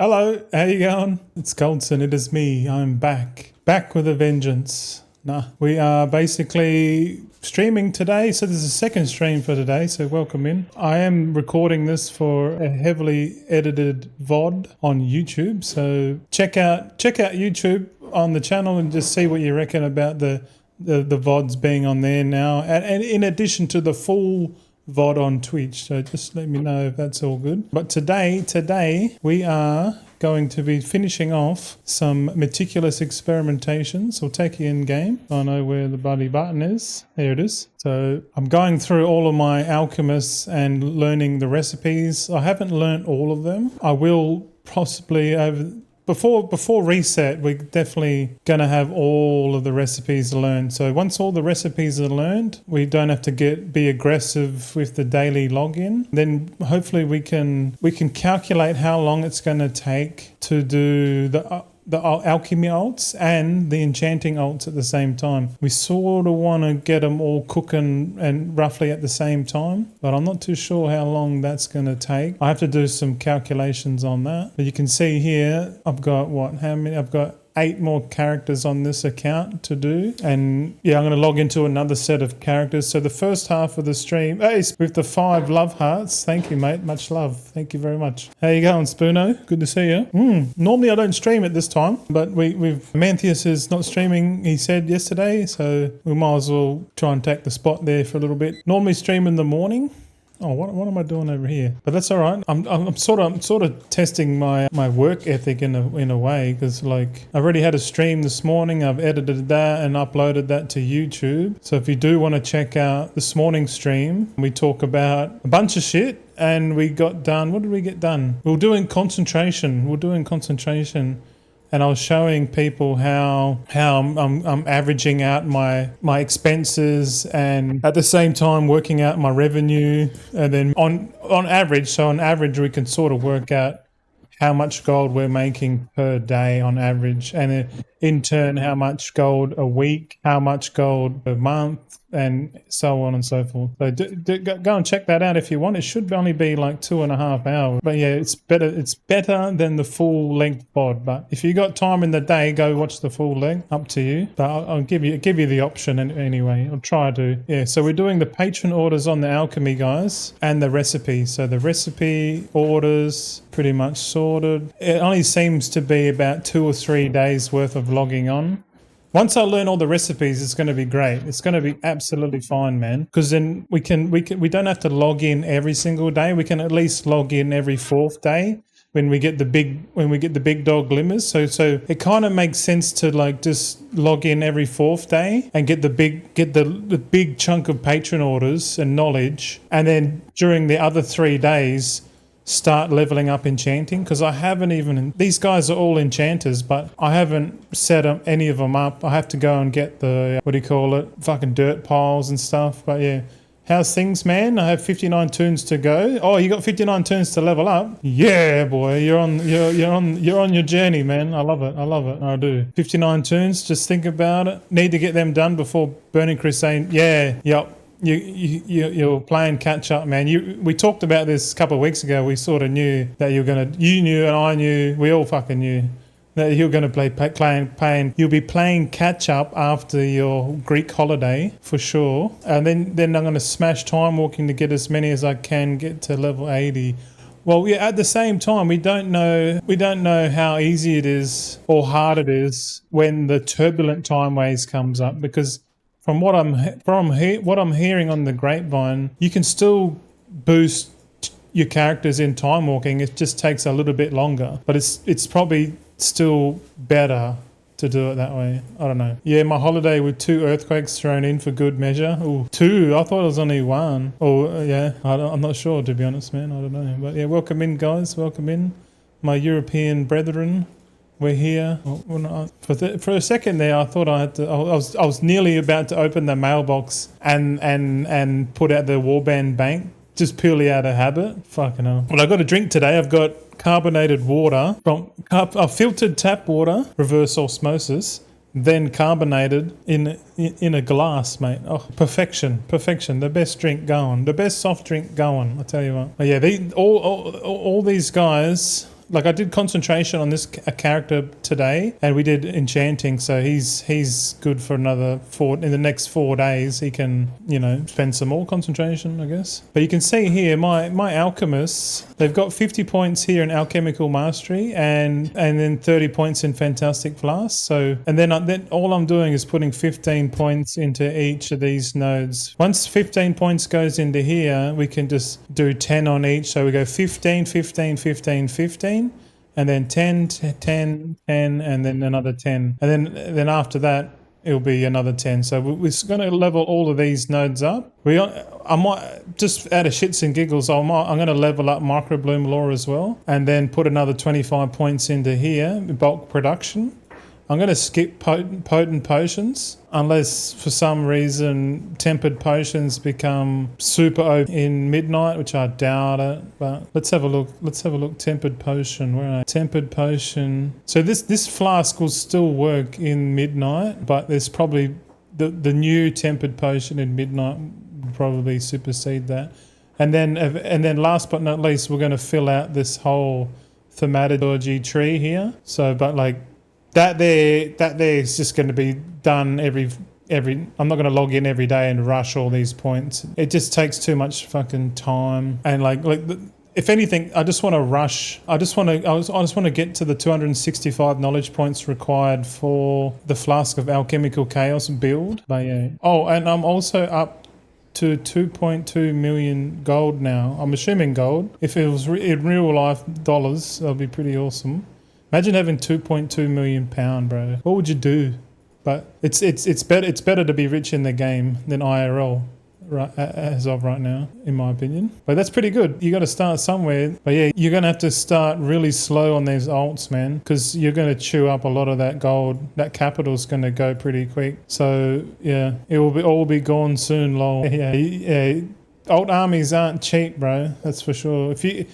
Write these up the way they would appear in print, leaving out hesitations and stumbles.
Hello, how you going? It's Goldson, it is me. I'm back. Back with a vengeance. We are basically streaming today, so there's a second stream for today, so welcome in. I am recording this for a heavily edited VOD on YouTube, so check out YouTube on the channel and just see what you reckon about the VODs being on there now, and in addition to the full VOD on Twitch, so just let me know if that's all good. But today we are going to be finishing off some meticulous experimentations. We'll take you in game. I know where the bloody button is. There it is. So I'm going through all of my alchemists and learning the recipes. I haven't learnt all of them. I will possibly over Before reset, we're definitely going to have all of the recipes learned. So once all the recipes are learned, we don't have to be aggressive with the daily login. Then hopefully we can calculate how long it's going to take to do the alchemy alts and the enchanting alts at the same time. We sort of want to get them all cooking and roughly at the same time, but I'm not too sure how long that's going to take. I have to do some calculations on that. But you can see here, I've got I've got 8 more characters on this account to do, and yeah, I'm going to log into another set of characters. So the first half of the stream is with the 5 love hearts. Thank you, mate, much love. Thank you very much. How you going, Spoono? Good to see you. Normally I don't stream at this time, but we've Manthius is not streaming, he said yesterday, so we might as well try and take the spot there for a little bit. Normally stream in the morning. Oh, what am I doing over here? But that's all right. I'm sort of testing my work ethic in a way, because like I already had a stream this morning. I've edited that and uploaded that to YouTube. So if you do want to check out this morning's stream, we talk about a bunch of shit, and we got done. What did we get done? We were doing concentration. And I was showing people how I'm averaging out my expenses, and at the same time working out my revenue. And then on average we can sort of work out how much gold we're making per day on average, and in turn how much gold a week, how much gold a month, and so on and so forth. So go and check that out if you want. It should only be like 2.5 hours, but yeah, it's better than the full length pod. But if you got time in the day, go watch the full length. Up to you, but I'll give you the option anyway. I'll try to. Yeah, so we're doing the patron orders on the alchemy, guys, and the recipe. So the recipe orders pretty much sorted. It only seems to be about 2 or 3 days worth of logging on. Once I learn all the recipes, it's going to be great. It's going to be absolutely fine, man. Because then we don't have to log in every single day. We can at least log in every 4th day when we get the big dog glimmers. So it kind of makes sense to like just log in every 4th day and get the big chunk of patron orders and knowledge, and then during the other 3 days start leveling up enchanting, because I haven't even, these guys are all enchanters, but I haven't set any of them up. I have to go and get the, fucking dirt piles and stuff. But yeah, how's things, man? I have 59 tunes to go. Oh, you got 59 tunes to level up? Yeah, boy, you're on your journey, man. I love it. I do. 59 tunes, just think about it. Need to get them done before Burning Crusade. Yep. You're playing catch up, man. We talked about this a couple of weeks ago. We sort of knew that you knew and I knew, we all fucking knew that you're going to you'll be playing catch up after your Greek holiday for sure. And then I'm going to smash time walking to get as many as I can get to level 80. Well, yeah, at the same time, we don't know how easy it is or hard it is when the turbulent time waves comes up, because from what I'm hearing on the grapevine, you can still boost your characters in time walking. It just takes a little bit longer, but it's probably still better to do it that way. I don't know. Yeah, my holiday with 2 earthquakes thrown in for good measure. Ooh, 2. I thought it was only 1. Oh, yeah. I'm not sure, to be honest, man. I don't know. But yeah, welcome in, guys. Welcome in, my European brethren. We're here. For a second there, I thought I was nearly about to open the mailbox and put out the warband bank, just purely out of habit. Fucking hell. Well, I got a drink today. I've got carbonated water from filtered tap water, reverse osmosis, then carbonated in a glass, mate. Oh, perfection. The best drink going. The best soft drink going, I tell you what. But yeah, all these guys like I did concentration on this a character today, and we did enchanting, so he's good for another in the next 4 days. He can, you know, spend some more concentration, I guess. But you can see here my alchemists, they've got 50 points here in alchemical mastery, and then 30 points in fantastic flask. So and then all I'm doing is putting 15 points into each of these nodes. Once 15 points goes into here, we can just do 10 on each. So we go 15, 15, 15, 15, and then 10, 10, 10, and then another 10. And then after that, it'll be another 10. So we're going to level all of these nodes up. I might, just out of shits and giggles, I'm going to level up Microbloom Lore as well, and then put another 25 points into here, bulk production. I'm going to skip potent potions unless for some reason tempered potions become super OP in midnight, which I doubt it. But let's have a look. Tempered potion. Where are I? Tempered potion. So this flask will still work in midnight, but there's probably the new tempered potion in midnight will probably supersede that. And then last but not least, we're going to fill out this whole thaumaturgy tree here. So, but like. That there is just going to be done every. I'm not going to log in every day and rush all these points. It just takes too much fucking time. And if anything, I just want to rush. I just want to get to the 265 knowledge points required for the Flask of Alchemical Chaos build. But yeah. Oh, and I'm also up to 2.2 million gold now. I'm assuming gold. If it was in real life dollars, that'd be pretty awesome. Imagine having 2.2 million pound, bro. What would you do? But it's better to be rich in the game than IRL, right, as of right now, in my opinion. But that's pretty good. You got to start somewhere. But yeah, you're gonna have to start really slow on these alts, man, because you're gonna chew up a lot of that gold. That capital's gonna go pretty quick. So yeah, it will all be gone soon, lol. Yeah. Alt armies aren't cheap, bro. That's for sure. If you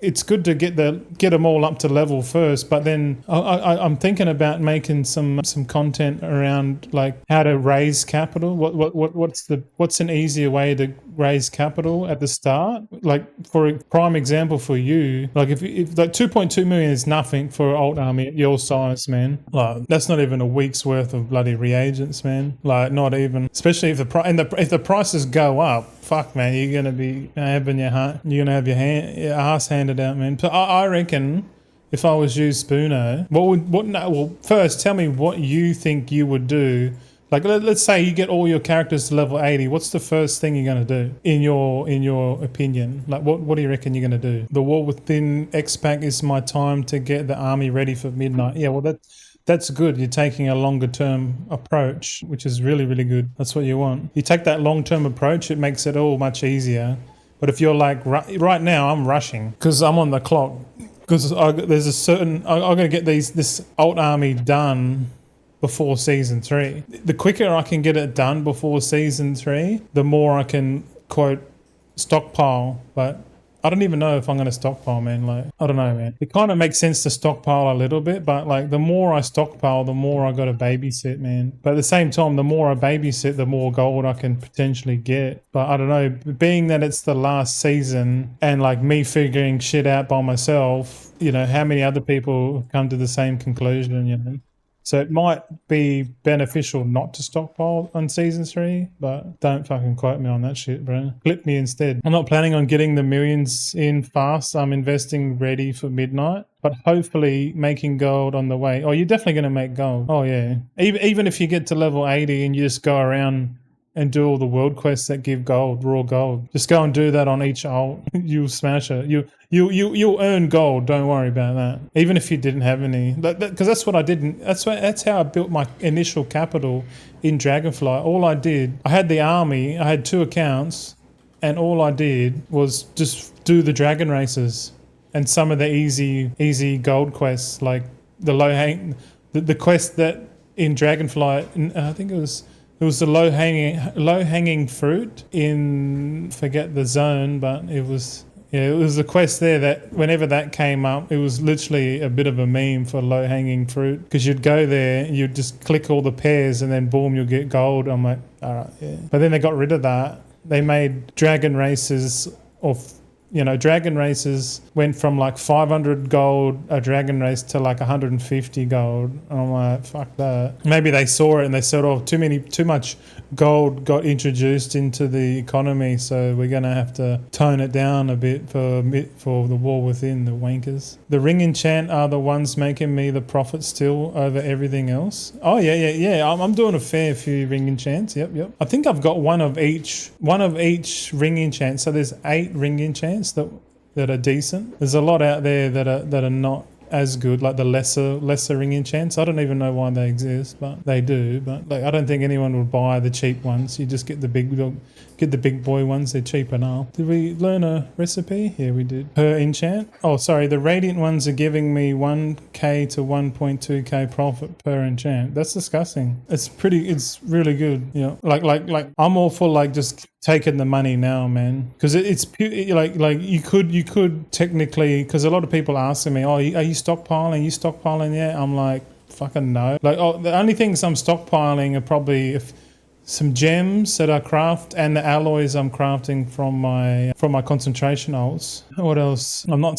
it's good to get them all up to level first, but then I'm thinking about making some content around like how to raise capital. What's an easier way to raise capital at the start? Like for a prime example for you, like if like 2.2 million is nothing for an alt army at your size, man. Like that's not even a week's worth of bloody reagents, man. Like not even, especially if the prices go up. Fuck, man, you're gonna be having your ass handed out, man. But I reckon if I was you, Spoono, first tell me what you think you would do. Like let's say you get all your characters to level 80. What's the first thing you're gonna do in your opinion? Like what do you reckon you're gonna do? The War Within X-Pack is my time to get the army ready for midnight. Yeah, well that's good. You're taking a longer term approach, which is really, really good. That's what you want. You take that long term approach, it makes it all much easier. But if you're like, right now I'm rushing because I'm on the clock. Because there's a certain, I'm going to get this alt army done before season 3. The quicker I can get it done before season 3, the more I can, quote, stockpile. But I don't even know if I'm going to stockpile, man. Like, I don't know, man. It kind of makes sense to stockpile a little bit, but like the more I stockpile, the more I got to babysit, man. But at the same time, the more I babysit, the more gold I can potentially get. But I don't know, being that it's the last season and like me figuring shit out by myself, you know, how many other people come to the same conclusion, you know? So it might be beneficial not to stockpile on season 3, but don't fucking quote me on that shit, bro. Clip me instead. I'm not planning on getting the millions in fast. I'm investing ready for midnight, but hopefully making gold on the way. Oh, you're definitely going to make gold. Oh, yeah. Even if you get to level 80 and you just go around and do all the world quests that give gold, raw gold. Just go and do that on each alt. You'll smash it. You'll earn gold. Don't worry about that. Even if you didn't have any, because that's what I did. That's how I built my initial capital in Dragonfly. All I did, I had the army. I had 2 accounts, and all I did was just do the dragon races and some of the easy gold quests, like the quest that in Dragonfly. I think it was the low hanging fruit in, forget the zone, but it was a quest there that whenever that came up, it was literally a bit of a meme for low hanging fruit, because you'd go there, you'd just click all the pairs and then boom, you'll get gold. I'm like, all right, yeah. But then they got rid of that. They made dragon races of You know, dragon races went from like 500 gold a dragon race to like 150 gold. And I'm like, fuck that. Maybe they saw it and they said, oh, too much gold got introduced into the economy, so we're going to have to tone it down a bit for the war within, the wankers. The ring enchant are the ones making me the profit still over everything else. Oh, yeah. I'm doing a fair few ring enchants. Yep. I think I've got one of each ring enchant. So there's 8 ring enchants that are decent. There's a lot out there that are not as good, like the lesser ring enchants. I don't even know why they exist, but they do. But like, I don't think anyone would buy the cheap ones. You just get the big boy ones. They're cheap enough. Did we learn a recipe? Yeah, we did. Per enchant. Oh, sorry. The radiant ones are giving me 1k to 1.2k profit per enchant. That's disgusting. It's really good. You know, like I'm all for like just taking the money now, man, because it's like you could technically, because a lot of people asking me, oh, are you stockpiling yet? I'm like, fucking no. Like, oh, the only things I'm stockpiling are probably if some gems that I craft and the alloys I'm crafting from my concentration alts. What else? I'm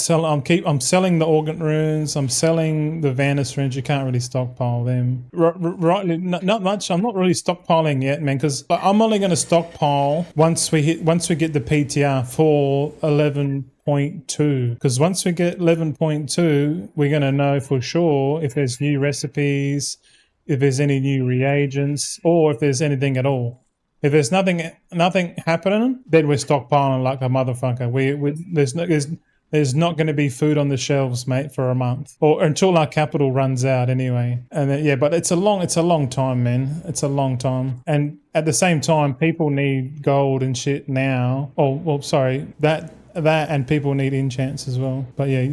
selling the Organ runes. I'm selling the Vanus runes. You can't really stockpile them. Rightly, not much. I'm not really stockpiling yet, man, because I'm only going to stockpile once we get the PTR for 11.2, because once we get 11.2, we're going to know for sure if there's new recipes, if there's any new reagents, or if there's anything at all. If there's nothing happening, then we're stockpiling like a motherfucker. There's not going to be food on the shelves, mate, for a month, or until our capital runs out anyway. And then, but it's a long time, man. It's a long time. And at the same time, people need gold and shit now. Oh, well, sorry, that and people need enchants as well. But yeah,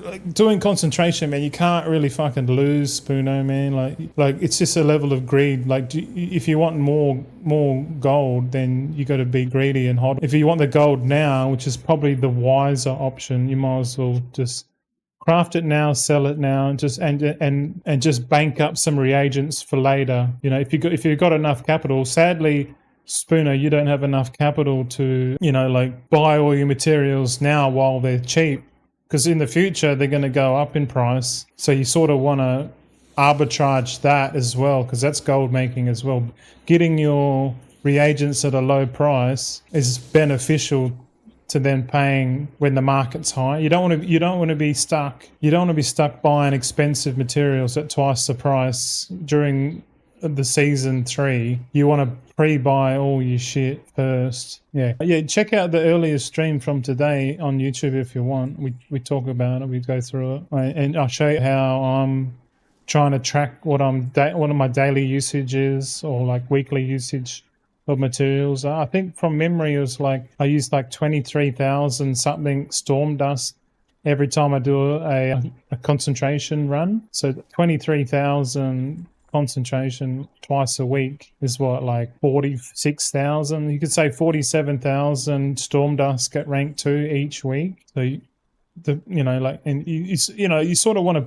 like doing concentration, man, you can't really fucking lose, Spoono, man. Like it's just a level of greed. Like if you want more gold, then you got to be greedy and hot. If you want the gold now, which is probably the wiser option, you might as well just craft it now, sell it now, and just bank up some reagents for later. You know, if you've got enough capital. Sadly, Spooner, you don't have enough capital to, like buy all your materials now while they're cheap, because in the future they're going to go up in price. So you sort of want to arbitrage that as well, because that's gold making as well. Getting your reagents at a low price is beneficial to then paying when the market's high. You don't want to be stuck. You don't want to be stuck buying expensive materials at twice the price during the season 3. You want to pre-buy all your shit first. Yeah, check out the earlier stream from today on YouTube if you want. We talk about it, we go through it, and I'll show you how I'm trying to track what of my daily usage is, or like weekly usage of materials. I think from memory it was like I used like 23,000 something storm dust every time I do a concentration run. So 23,000 concentration twice a week is what, like 46,000. You could say 47,000 storm dust get rank 2 each week. So you sort of want to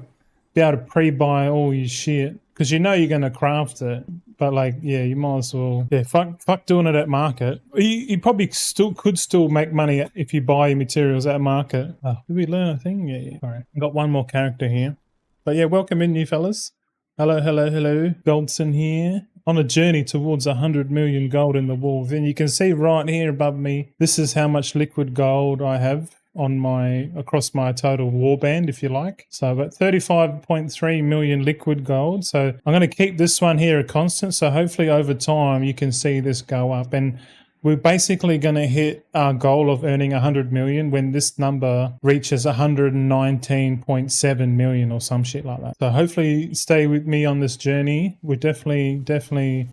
be able to pre-buy all your shit, because you're going to craft it. But you might as well. Yeah, fuck doing it at market. You probably could still make money if you buy your materials at market. Oh, did we learn a thing? Yeah. All right, I've got one more character here. But yeah, welcome in, new fellas. Hello. Goldson here. On a journey towards 100 million gold in the wolf. And you can see right here above me, this is how much liquid gold I have across my total warband, if you like. So I've got 35.3 million liquid gold. So I'm going to keep this one here a constant. So hopefully over time you can see this go up. And we're basically going to hit our goal of earning 100 million when this number reaches 119.7 million or some shit like that. So hopefully stay with me on this journey. We're definitely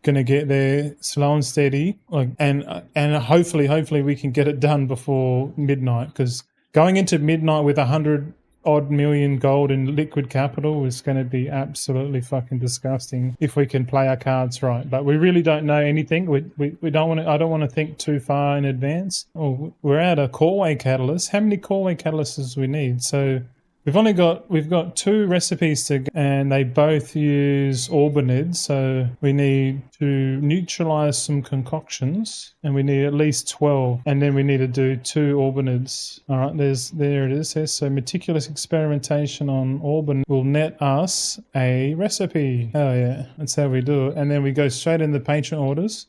going to get there slow and steady. And hopefully we can get it done before midnight, because going into midnight with 100 odd million gold in liquid capital is going to be absolutely fucking disgusting if we can play our cards right. But we really don't know anything. We don't want to. I don't want to think too far in advance. Oh, we're out of Coreway catalysts. How many Coreway catalysts do we need? So we've got 2 recipes to go, and they both use auburnids, so we need to neutralize some concoctions, and we need at least 12, and then we need to do 2 auburnids. All right, there it is. So meticulous experimentation on auburn will net us a recipe. Oh yeah, that's how we do it. And then we go straight in the patron orders.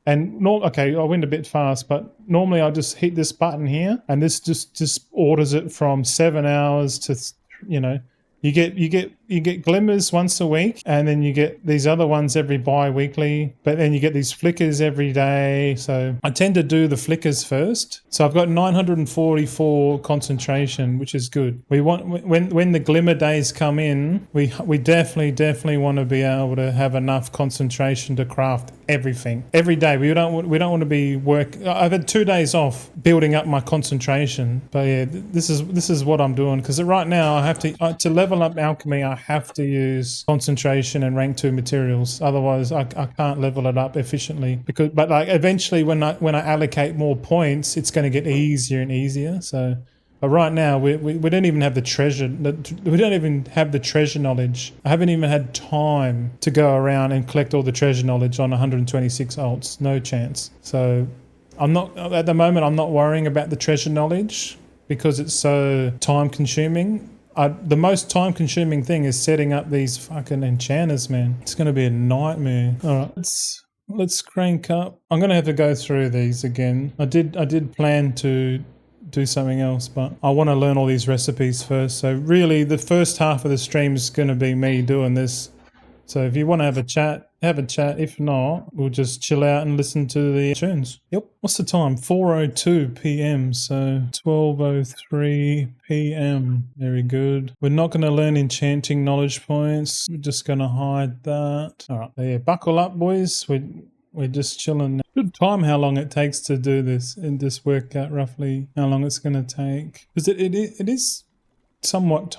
And okay, I went a bit fast, but normally I just hit this button here, and this just orders it from 7 hours to, you get glimmers once a week, and then you get these other ones every bi-weekly, but then you get these flickers every day. So I tend to do the flickers first. So I've got 944 concentration, which is good. We want, when the glimmer days come in, we definitely want to be able to have enough concentration to craft everything every day. We don't want to be I've had 2 days off building up my concentration, but yeah, this is what I'm doing, because right now I have to level up alchemy. I have to use concentration and rank 2 materials, otherwise I can't level it up efficiently. But like eventually when I allocate more points, it's going to get easier and easier. So, but right now we don't even have the treasure. We don't even have the treasure knowledge. I haven't even had time to go around and collect all the treasure knowledge on 126 alts. No chance. So I'm not at the moment. I'm not worrying about the treasure knowledge because it's so time consuming. The most time consuming thing is setting up these fucking enchanters, man. It's going to be a nightmare. All right, let's crank up. I'm going to have to go through these again. I did plan to do something else, but I want to learn all these recipes first. So really the first half of the stream is going to be me doing this. So if you want to have a chat, have a chat. If not, we'll just chill out and listen to the tunes. Yep. What's the time? 4:02 p.m. So 12:03 p.m. Very good. We're not going to learn enchanting knowledge points. We're just going to hide that. All right. Yeah. Buckle up, boys. We're just chilling. Good time how long it takes to do this, and just work out roughly how long it's going to take. Because it is somewhat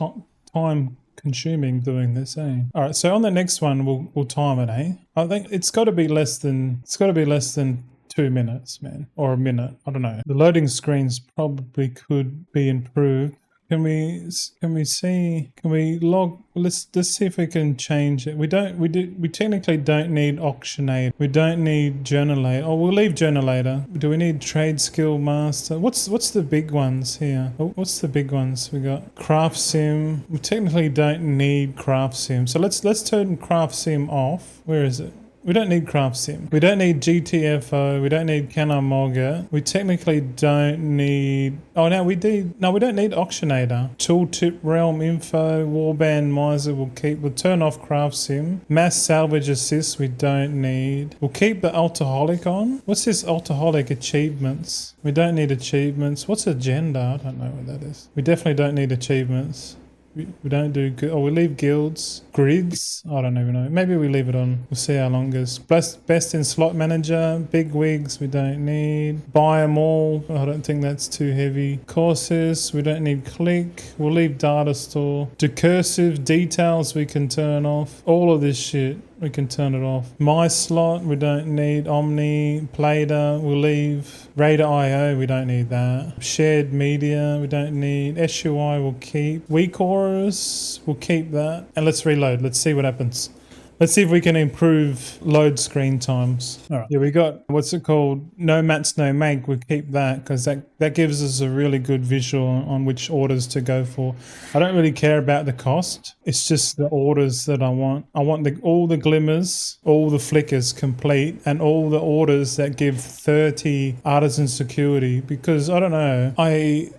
time consuming doing this, eh? All right, so on the next one we'll time it, eh? I think it's got to be less than 2 minutes, man, or a minute. I don't know. The loading screens probably could be improved. Can we see? Can we log? Let's see if we can change it. We technically don't need auctionator. We don't need journalator. Oh, we'll leave journalator. Do we need trade skill master? What's the big ones here? Oh, what's the big ones? We got craft sim. We technically don't need craft sim. So let's turn craft sim off. Where is it? We don't need craft sim. We don't need GTFO. We don't need Can I Mogger. We technically don't need... Oh, no, we do. No, we don't need auctionator. Tooltip, realm info, warband, miser. We'll turn off craft sim. Mass salvage assist. We don't need. We'll keep the alcoholic on. What's this alcoholic achievements? We don't need achievements. What's agenda? I don't know what that is. We definitely don't need achievements. We don't do good. Oh, we leave guilds. Grids? I don't even know. Maybe we leave it on. We'll see how long it goes. Best in slot manager. Big wigs. We don't need. Buy them all. I don't think that's too heavy. Courses. We don't need click. We'll leave data store. Decursive details we can turn off. All of this shit. We can turn it off. My slot, we don't need. Omni, Plater, we'll leave. Radar IO, we don't need that. Shared media, we don't need. SUI, we'll keep. Weak auras, we'll keep that. And let's reload. Let's see what happens. Let's see if we can improve load screen times. All right. Yeah, we got, what's it called? No mats, no make. We'll keep that because that gives us a really good visual on which orders to go for. I don't really care about the cost. It's just the orders that I want. I want all the glimmers, all the flickers complete, and all the orders that give 30 artisan security, because I don't know. I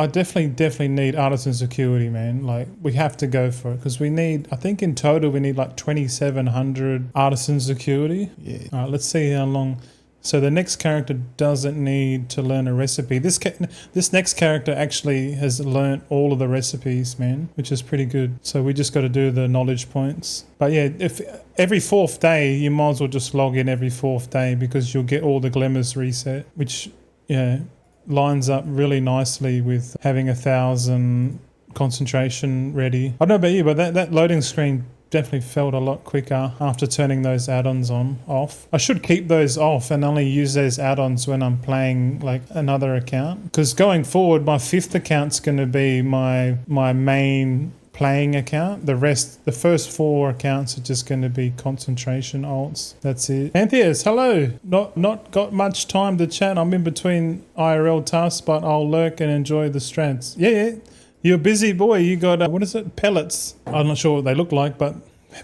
definitely need artisan security, man. Like, we have to go for it because we need, I think in total we need like 2,700 artisan security. Yeah. All right, let's see how long. So the next character doesn't need to learn a recipe. This next character actually has learned all of the recipes, man, which is pretty good. So we just got to do the knowledge points. But yeah, if every 4th day, you might as well just log in every 4th day because you'll get all the glimmers reset, which, yeah, lines up really nicely with having 1,000 concentration ready. I don't know about you, but that loading screen definitely felt a lot quicker after turning those add-ons off. I should keep those off and only use those add-ons when I'm playing like another account, because going forward my 5th account's going to be my main playing account. The first 4 accounts are just going to be concentration alts. That's it. Antheus, hello. Not got much time to chat. I'm in between IRL tasks, but I'll lurk and enjoy the strats. Yeah. You're a busy boy. You got what is it? Pellets. I'm not sure what they look like, but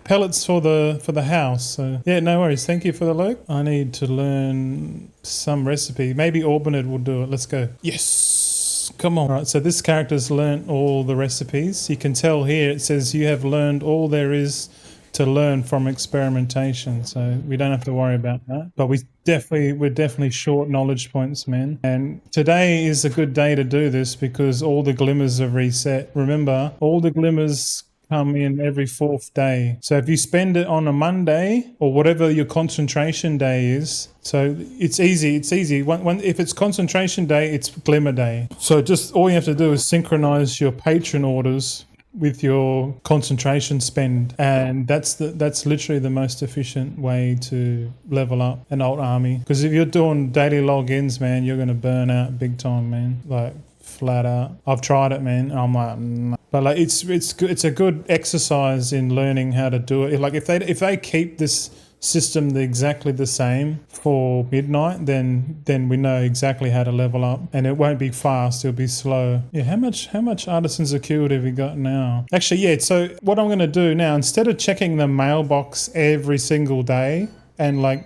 pellets for the house. So yeah, no worries. Thank you for the lurk. I need to learn some recipe. Maybe Orbinid will do it. Let's go. Yes. Come on. All right, so this character's learnt all the recipes. You can tell here it says you have learned all there is to learn from experimentation, so we don't have to worry about that. But we're definitely short knowledge points, man. And today is a good day to do this because all the glimmers are reset. Remember, all the glimmers come in every 4th day. So if you spend it on a Monday or whatever your concentration day is, so it's easy. If it's concentration day, it's glimmer day. So just all you have to do is synchronize your patron orders with your concentration spend, and that's literally the most efficient way to level up an alt army. Because if you're doing daily logins, man, you're going to burn out big time, man. Like flat out. I've tried it, man. I'm like, nah. But like it's good. It's a good exercise in learning how to do it. Like if they keep this system exactly the same for midnight, then we know exactly how to level up, and it won't be fast, it'll be slow. Yeah, how much artisan security have we got now? Actually, yeah, so what I'm going to do now, instead of checking the mailbox every single day, and like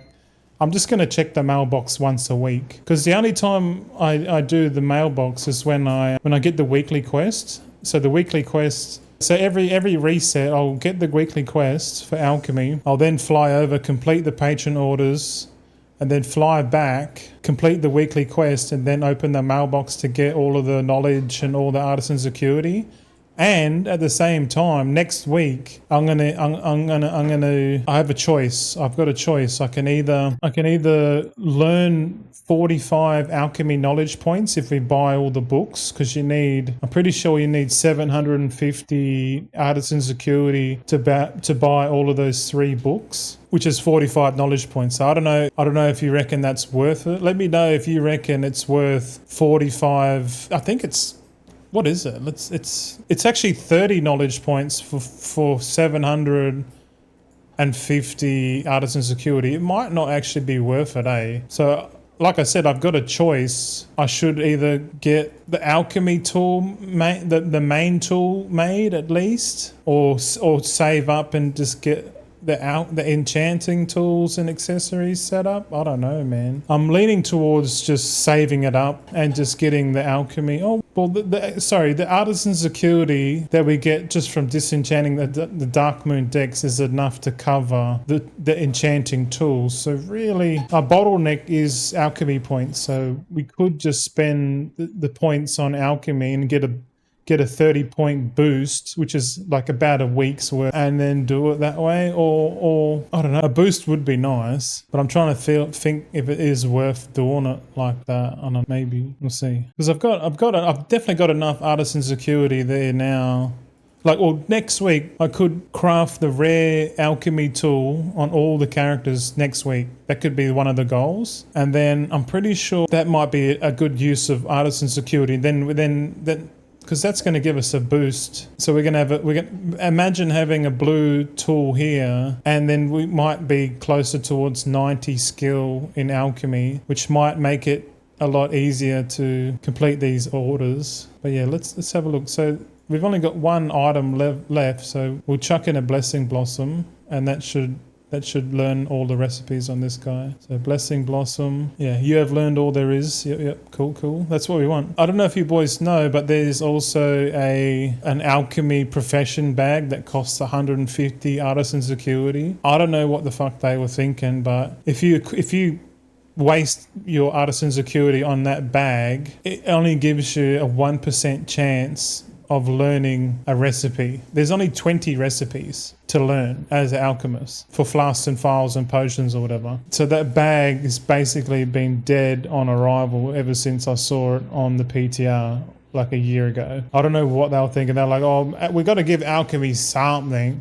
I'm just going to check the mailbox once a week, because the only time I do the mailbox is when I get the weekly quest. So the weekly quest, so every reset, I'll get the weekly quest for alchemy. I'll then fly over, complete the patron orders, and then fly back, complete the weekly quest, and then open the mailbox to get all of the knowledge and all the artisan security. And at the same time, next week, I have a choice. I've got a choice. I can either learn 45 alchemy knowledge points if we buy all the books, because I'm pretty sure you need 750 artisan security to buy all of those 3 books, which is 45 knowledge points. So I don't know if you reckon that's worth it. Let me know if you reckon it's worth 45. I think it's, what is it? It's actually 30 knowledge points for 750 artisan security. It might not actually be worth it, eh? So like I said, I've got a choice. I should either get the alchemy tool, the main tool made at least, or save up and just get the enchanting tools and accessories set up. I don't know, man. I'm leaning towards just saving it up and just getting the alchemy. Oh, well, the artisan security that we get just from disenchanting the Dark Moon decks is enough to cover the enchanting tools. So really, our bottleneck is alchemy points. So we could just spend the points on alchemy and get a 30-point boost, which is like about a week's worth, and then do it that way, or I don't know, a boost would be nice, but I'm trying to think if it is worth doing it like that. I don't know, maybe we'll see, because I've definitely got enough artisan security there now. Like, well, next week I could craft the rare alchemy tool on all the characters next week. That could be one of the goals, and then I'm pretty sure that might be a good use of artisan security. Then because that's going to give us a boost. So we're going to imagine having a blue tool here, and then we might be closer towards 90 skill in alchemy, which might make it a lot easier to complete these orders. But yeah, let's have a look. So we've only got one item left, so we'll chuck in a blessing blossom, and that should learn all the recipes on this guy. So blessing blossom. Yeah, you have learned all there is. Yep. Cool. That's what we want. I don't know if you boys know, but there's also an alchemy profession bag that costs 150 artisan security. I don't know what the fuck they were thinking, but if you waste your artisan security on that bag, it only gives you a 1% chance of learning a recipe. There's only 20 recipes to learn as an alchemist for flasks and files and potions or whatever. So that bag has basically been dead on arrival ever since I saw it on the PTR like a year ago. I don't know what they were thinking. They're like, oh, we got to give alchemy something.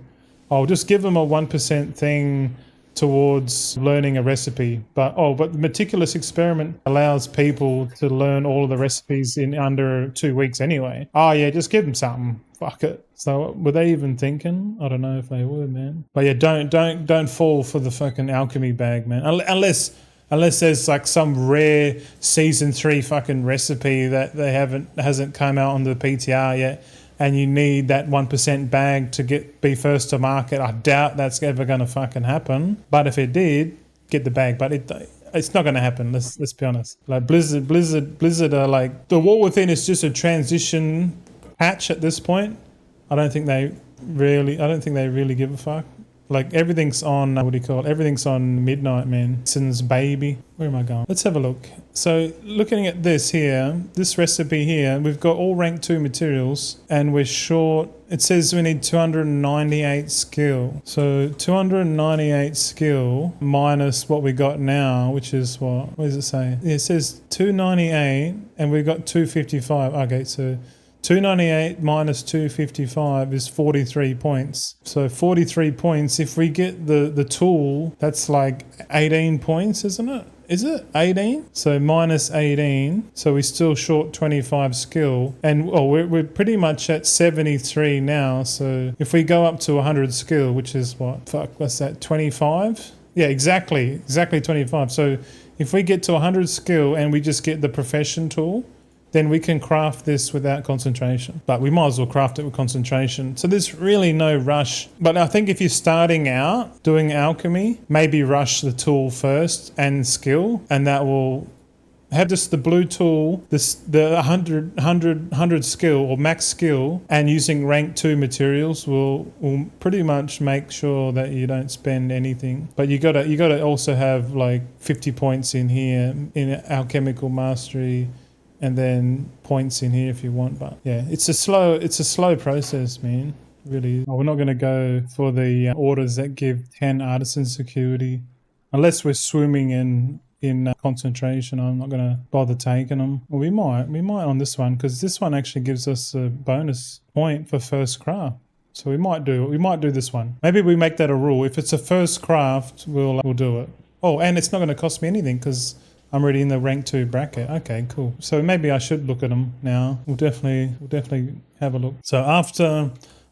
I'll just give them a 1% thing towards learning a recipe. But the meticulous experiment allows people to learn all of the recipes in under 2 weeks anyway. Oh yeah, just give them something. Fuck it. So were they even thinking? I don't know if they were, man. But yeah, don't fall for the fucking alchemy bag, man. Unless there's like some rare season 3 fucking recipe that hasn't come out on the PTR yet, and you need that 1% bag to be first to market. I doubt that's ever going to fucking happen. But if it did, get the bag. But it's not going to happen. Let's be honest. Like Blizzard are like, the War Within is just a transition patch at this point. I don't think they really give a fuck. Like everything's on, everything's on midnight, man. Since baby. Where am I going? Let's have a look. So looking at this here, this recipe here, we've got all rank 2 materials and we're short. It says we need 298 skill. So 298 skill minus what we got now, which is what does it say? It says 298 and we got 255. Okay, so 298 minus 255 is 43 points. So 43 points, if we get the tool, that's like 18 points, isn't it? Is it 18? So minus 18. So we're still short 25 skill. And we're pretty much at 73 now. So if we go up to 100 skill, which is what's that, 25? Yeah, exactly 25. So if we get to 100 skill and we just get the profession tool, then we can craft this without concentration. But we might as well craft it with concentration. So there's really no rush. But I think if you're starting out doing alchemy, maybe rush the tool first and skill, and that will have just the blue tool, the 100 skill or max skill, and using rank 2 materials will pretty much make sure that you don't spend anything. But you gotta also have like 50 points in here in alchemical mastery, and then points in here if you want. But yeah, it's a slow process, man. Really. We're not going to go for the orders that give 10 artisan security unless we're swimming in concentration. I'm not going to bother taking them. Well, we might on this one, because this one actually gives us a bonus point for first craft. So we might do this one. Maybe we make that a rule. If it's a first craft, we'll do it. Oh, and it's not going to cost me anything because I'm already in the rank 2 bracket. Okay, cool. So maybe I should look at them now. We'll definitely have a look. So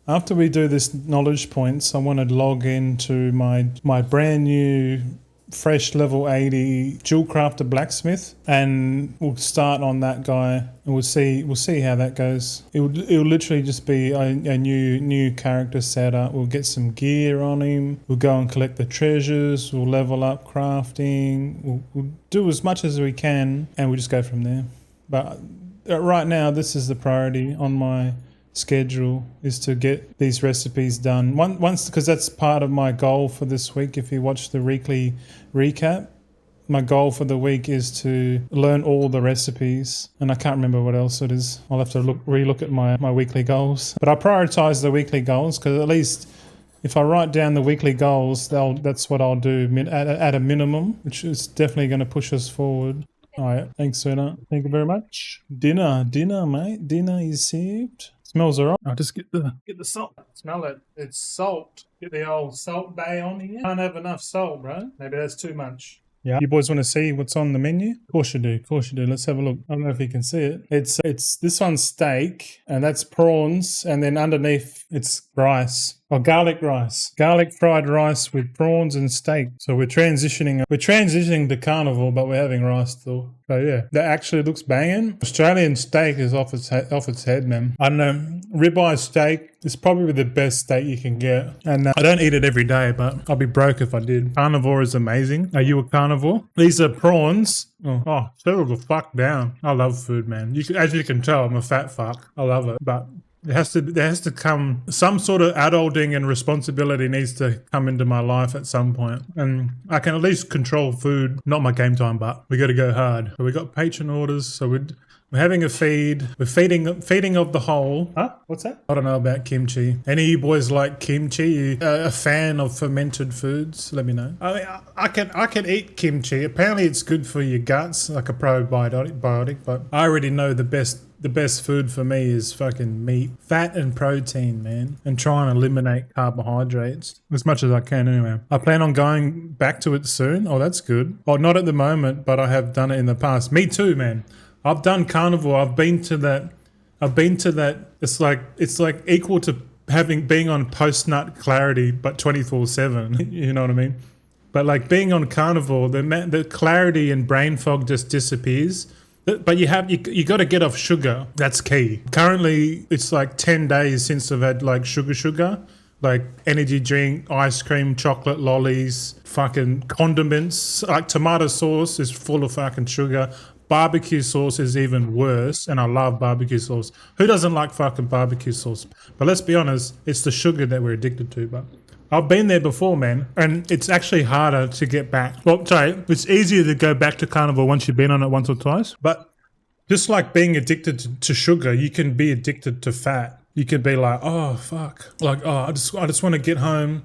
after we do this knowledge points, I want to log into my brand new fresh level 80 Jewelcrafter blacksmith, and we'll start on that guy and we'll see how that goes. It'll literally just be a new character setup. We'll get some gear on him, we'll go and collect the treasures, we'll level up crafting, we'll do as much as we can, and we'll just go from there. But right now this is the priority on my schedule, is to get these recipes done once, because that's part of my goal for this week. If you watch the weekly recap, my goal for the week is to learn all the recipes, and I can't remember what else it is. I'll have to relook at my weekly goals, but I prioritize the weekly goals because at least if I write down the weekly goals, that's what I'll do at a minimum, which is definitely going to push us forward. All right, thanks, Suna. Thank you very much. Dinner, mate. Dinner is served. Smells alright. I'll just get the salt. Smell it. It's salt. Get the old salt bay on here. Can't have enough salt, bro. Maybe that's too much. Yeah. You boys want to see what's on the menu? Of course you do. Let's have a look. I don't know if you can see it. It's this one's steak, and that's prawns, and then underneath it's rice. Or garlic rice. Garlic fried rice with prawns and steak. So we're transitioning to carnivore, but we're having rice still. So yeah, that actually looks banging. Australian steak is off its head, man. I don't know. Ribeye steak is probably the best steak you can get. And I don't eat it every day, but I'd be broke if I did. Carnivore is amazing. Are you a carnivore? These are prawns. Oh, settle the fuck down. I love food, man. As you can tell, I'm a fat fuck. I love it. But there has to come some sort of adulting, and responsibility needs to come into my life at some point. And I can at least control food, not my game time, but we got to go hard. So we got patron orders. So We're having a feed. We're feeding of the whole. Huh? What's that? I don't know about kimchi. Any of you boys like kimchi? You a fan of fermented foods? Let me know. I mean, I can eat kimchi. Apparently, it's good for your guts, like a probiotic. But I already know the best food for me is fucking meat, fat and protein, man, and try and eliminate carbohydrates as much as I can anyway. I plan on going back to it soon. Oh, that's good. Well, not at the moment, but I have done it in the past. Me too, man. I've done carnivore. I've been to that. It's like equal to being on post-nut clarity, but 24/7. You know what I mean? But like being on carnivore, the clarity and brain fog just disappears. But you got to get off sugar. That's key. Currently, it's like 10 days since I've had like sugar, like energy drink, ice cream, chocolate lollies, fucking condiments. Like tomato sauce is full of fucking sugar. Barbecue sauce is even worse, and I love barbecue sauce. Who doesn't like fucking barbecue sauce? But let's be honest, it's the sugar that we're addicted to. But I've been there before, man, and it's actually harder to get back. Well, sorry, it's easier to go back to carnivore once you've been on it once or twice. But just like being addicted to sugar, you can be addicted to fat. You can be like, oh, fuck. Like, oh, I just want to get home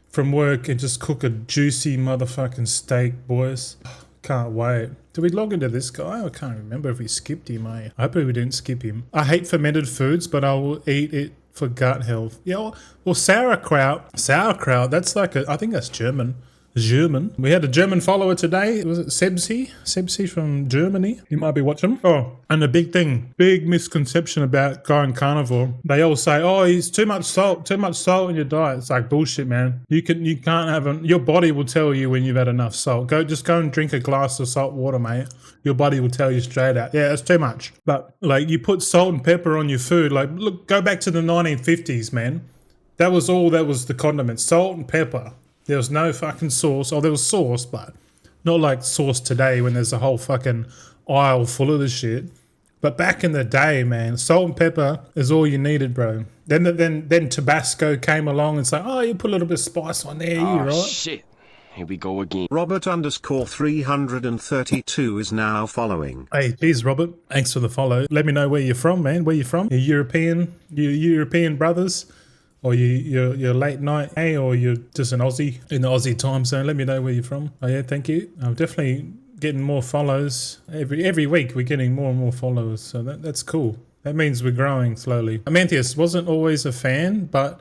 from work and just cook a juicy motherfucking steak, boys. Can't wait. Did we log into this guy? I can't remember if we skipped him, I hope we didn't skip him. I hate fermented foods, but I will eat it for gut health. Yeah, well, sauerkraut, that's like I think that's German. We had a German follower today. Was it Sebsi from Germany? You might be watching. Oh, and the big misconception about going carnivore. They all say, oh, it's too much salt in your diet. It's like bullshit, man. You can't have your body will tell you when you've had enough salt. Just go and drink a glass of salt water, mate. Your body will tell you straight out. Yeah, it's too much. But like you put salt and pepper on your food. Like look, go back to the 1950s, man. That was the condiments, salt and pepper. There was no fucking sauce. Oh, there was sauce, but not like sauce today when there's a whole fucking aisle full of the shit. But back in the day, man, salt and pepper is all you needed, bro. Then Tabasco came along and said, oh, you put a little bit of spice on there, you right? Shit. Here we go again. Robert_332 is now following. Hey, geez, Robert. Thanks for the follow. Let me know where you're from, man. Where you from? You European brothers? Or you're late night, hey, or you're just an Aussie in the Aussie time zone. Let me know where you're from. Oh yeah, thank you. I'm definitely getting more follows every week. We're getting more and more followers, so that's cool. That means we're growing slowly. Amantheus wasn't always a fan, but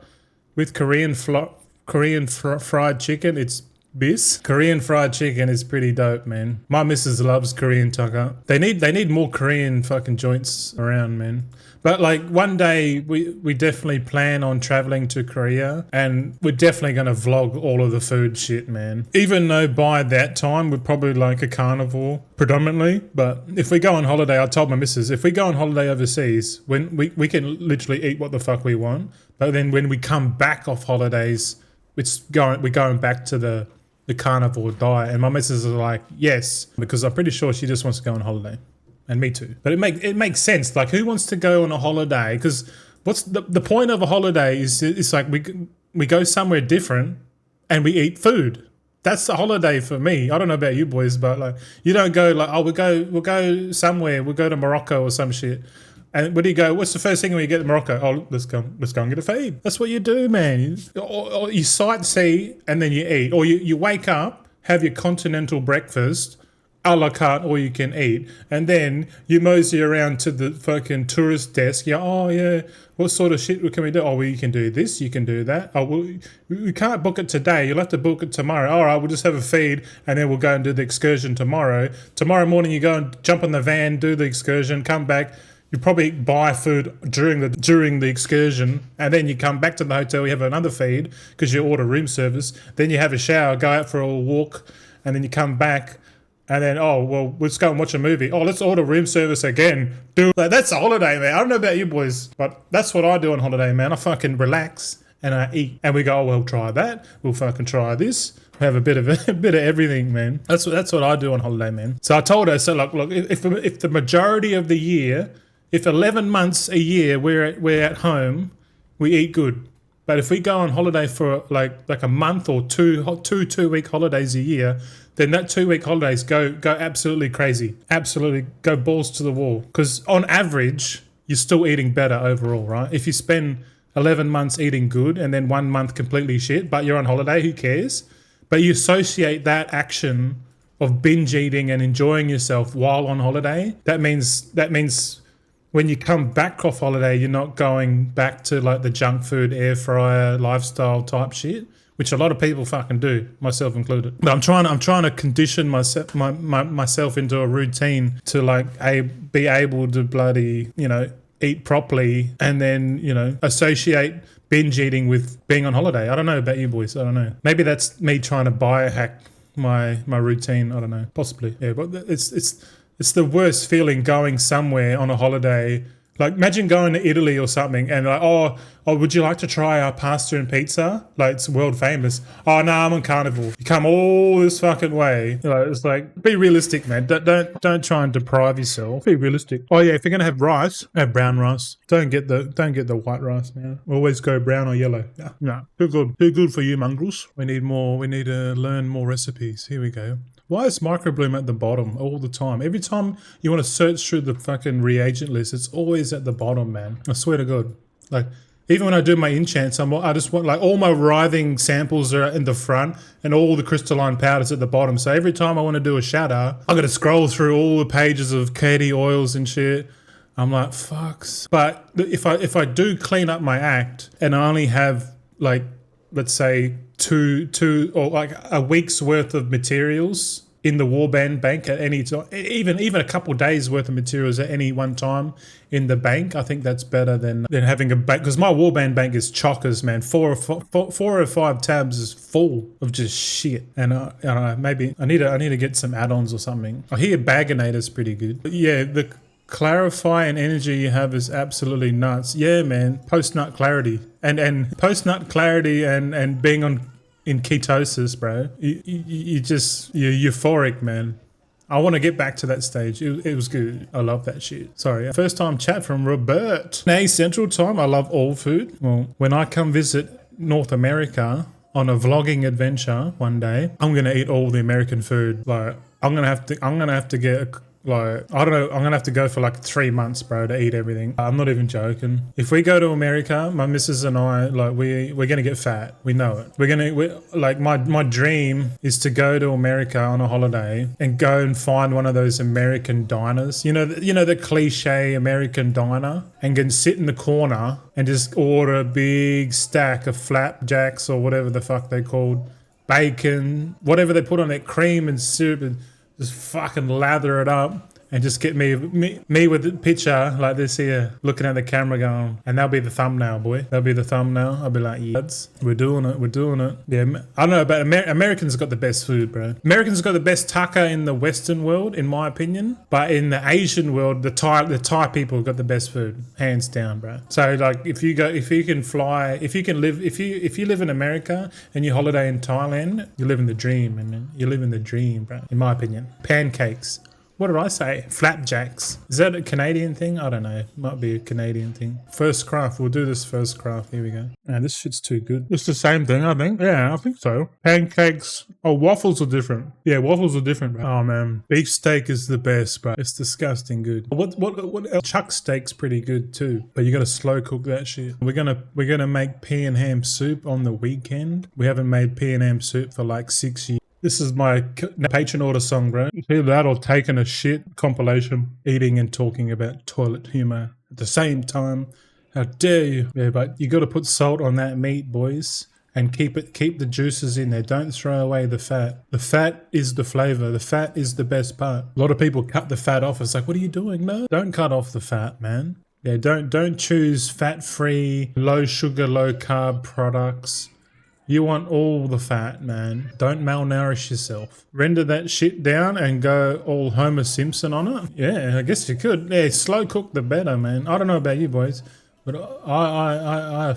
with Korean fried chicken, it's bis. Korean fried chicken is pretty dope, man. My missus loves Korean tucker. They need more Korean fucking joints around, man. But like one day we definitely plan on traveling to Korea, and we're definitely going to vlog all of the food shit, man. Even though by that time we're probably like a carnivore predominantly. But if we go on holiday, I told my missus, if we go on holiday overseas, when we can literally eat what the fuck we want. But then when we come back off holidays, we're going back to the carnivore diet. And my missus is like, yes, because I'm pretty sure she just wants to go on holiday. And me too. But it makes sense. Like, who wants to go on a holiday? Because what's the point of a holiday is it's like we go somewhere different and we eat food. That's the holiday for me. I don't know about you boys, but like you don't go like, oh, we'll go somewhere. We'll go to Morocco or some shit. And where do you go? What's the first thing when you get to Morocco? Oh, let's go and get a feed. That's what you do, man. Or you sightsee and then you eat. Or you wake up, have your continental breakfast, a la carte, all you can eat, and then you mosey around to the fucking tourist desk. What sort of shit can we do? Oh, well, you can do this, you can do that. Oh, well, we can't book it today. You'll have to book it tomorrow. All right, we'll just have a feed, and then we'll go and do the excursion tomorrow. Tomorrow morning, you go and jump on the van, do the excursion, come back. You probably buy food during the excursion, and then you come back to the hotel. You have another feed because you order room service. Then you have a shower, go out for a walk, and then you come back. And then, oh, well, let's go and watch a movie. Oh, let's order room service again. That's a holiday, man. I don't know about you boys, but that's what I do on holiday, man. I fucking relax and I eat. And we go, oh, we'll try that. We'll fucking try this. We have a bit of everything, man. That's what I do on holiday, man. So I told her, so look, if the majority of the year, if 11 months a year we're at home, we eat good. But if we go on holiday for like a month or two week holidays a year, then that 2 week holidays go absolutely crazy. Absolutely go balls to the wall. Because on average, you're still eating better overall, right? If you spend 11 months eating good and then 1 month completely shit, but you're on holiday, who cares? But you associate that action of binge eating and enjoying yourself while on holiday. That means when you come back off holiday, you're not going back to like the junk food, air fryer, lifestyle type shit, which a lot of people fucking do, myself included. But I'm trying to condition myself into a routine to like be able to bloody, eat properly and then, associate binge eating with being on holiday. I don't know about you boys. I don't know. Maybe that's me trying to biohack my routine. I don't know. Possibly. Yeah, but it's the worst feeling going somewhere on a holiday. Like imagine going to Italy or something and like, oh, would you like to try our pasta and pizza? Like it's world famous. Oh no, I'm on carnival. You come all this fucking way. It's like, be realistic, man. Don't try and deprive yourself. Be realistic. Oh yeah, if you're gonna have rice, have brown rice. Don't get the white rice, man. Always go brown or yellow. No, too good for you mongrels. We need to learn more recipes. Here we go. Why is microbloom at the bottom all the time? Every time you want to search through the fucking reagent list, it's always at the bottom, man. I swear to God. Like, even when I do my enchants, I just want, like, all my writhing samples are in the front and all the crystalline powders at the bottom. So every time I want to do a shatter, I got to scroll through all the pages of Katie oils and shit. I'm like, fucks. But if I do clean up my act and I only have, like, let's say two or like a week's worth of materials in the warband bank at any time, even a couple of days worth of materials at any one time in the bank, I think that's better than having a bank, because my warband bank is chockers, man. Four or five tabs is full of just shit, and maybe I need to get some add-ons or something. I hear Baganator's pretty good, but yeah, the clarify and energy you have is absolutely nuts. Yeah, man. Post-nut clarity and post-nut clarity and being in ketosis, bro. You're euphoric, man. I want to get back to that stage. It was good. I love that shit. Sorry. First time chat from Robert. Nay, Central Time. I love all food. Well, when I come visit North America on a vlogging adventure one day, I'm gonna eat all the American food. Like I'm gonna have to get like, I don't know, I'm going to have to go for like 3 months, bro, to eat everything. I'm not even joking. If we go to America, my missus and I, like, we're going to get fat. We know it. My dream is to go to America on a holiday and go and find one of those American diners. You know the cliche American diner, and can sit in the corner and just order a big stack of flapjacks or whatever the fuck they're called, bacon, whatever they put on it, cream and syrup, and just fucking lather it up and just get me with the picture like this here, looking at the camera going, and that'll be the thumbnail, boy. That'll be the thumbnail. I'll be like, yes, we're doing it. Yeah, I don't know, but Americans got the best food, bro. Americans got the best taka in the Western world, in my opinion. But in the Asian world, the Thai people got the best food, hands down, bro. So like, if you live in America and you holiday in Thailand, you live in the dream, man. You live in the dream, bro. In my opinion, pancakes. What did I say? Flapjacks. Is that a Canadian thing? I don't know. Might be a Canadian thing. First craft. We'll do this first craft. Here we go. Man, this shit's too good. It's the same thing, I think. Yeah, I think so. Pancakes. Oh, waffles are different. Yeah, waffles are different, bro. Oh, man. Beef steak is the best, bro. It's disgusting good. What else? Chuck steak's pretty good too, but you got to slow cook that shit. We're gonna make pea and ham soup on the weekend. We haven't made pea and ham soup for like 6 years. This is my patron order song, bro. Either that or taking a shit compilation, eating and talking about toilet humor at the same time. How dare you? Yeah, but you got to put salt on that meat, boys, and keep the juices in there. Don't throw away the fat. The fat is the flavor. The fat is the best part. A lot of people cut the fat off. It's like, what are you doing? No, don't cut off the fat, man. Yeah, don't choose fat-free, low sugar, low carb products. You want all the fat, man. Don't malnourish yourself. Render that shit down and go all Homer Simpson on it. Yeah, I guess you could. Yeah, slow cook the better, man. I don't know about you boys, but I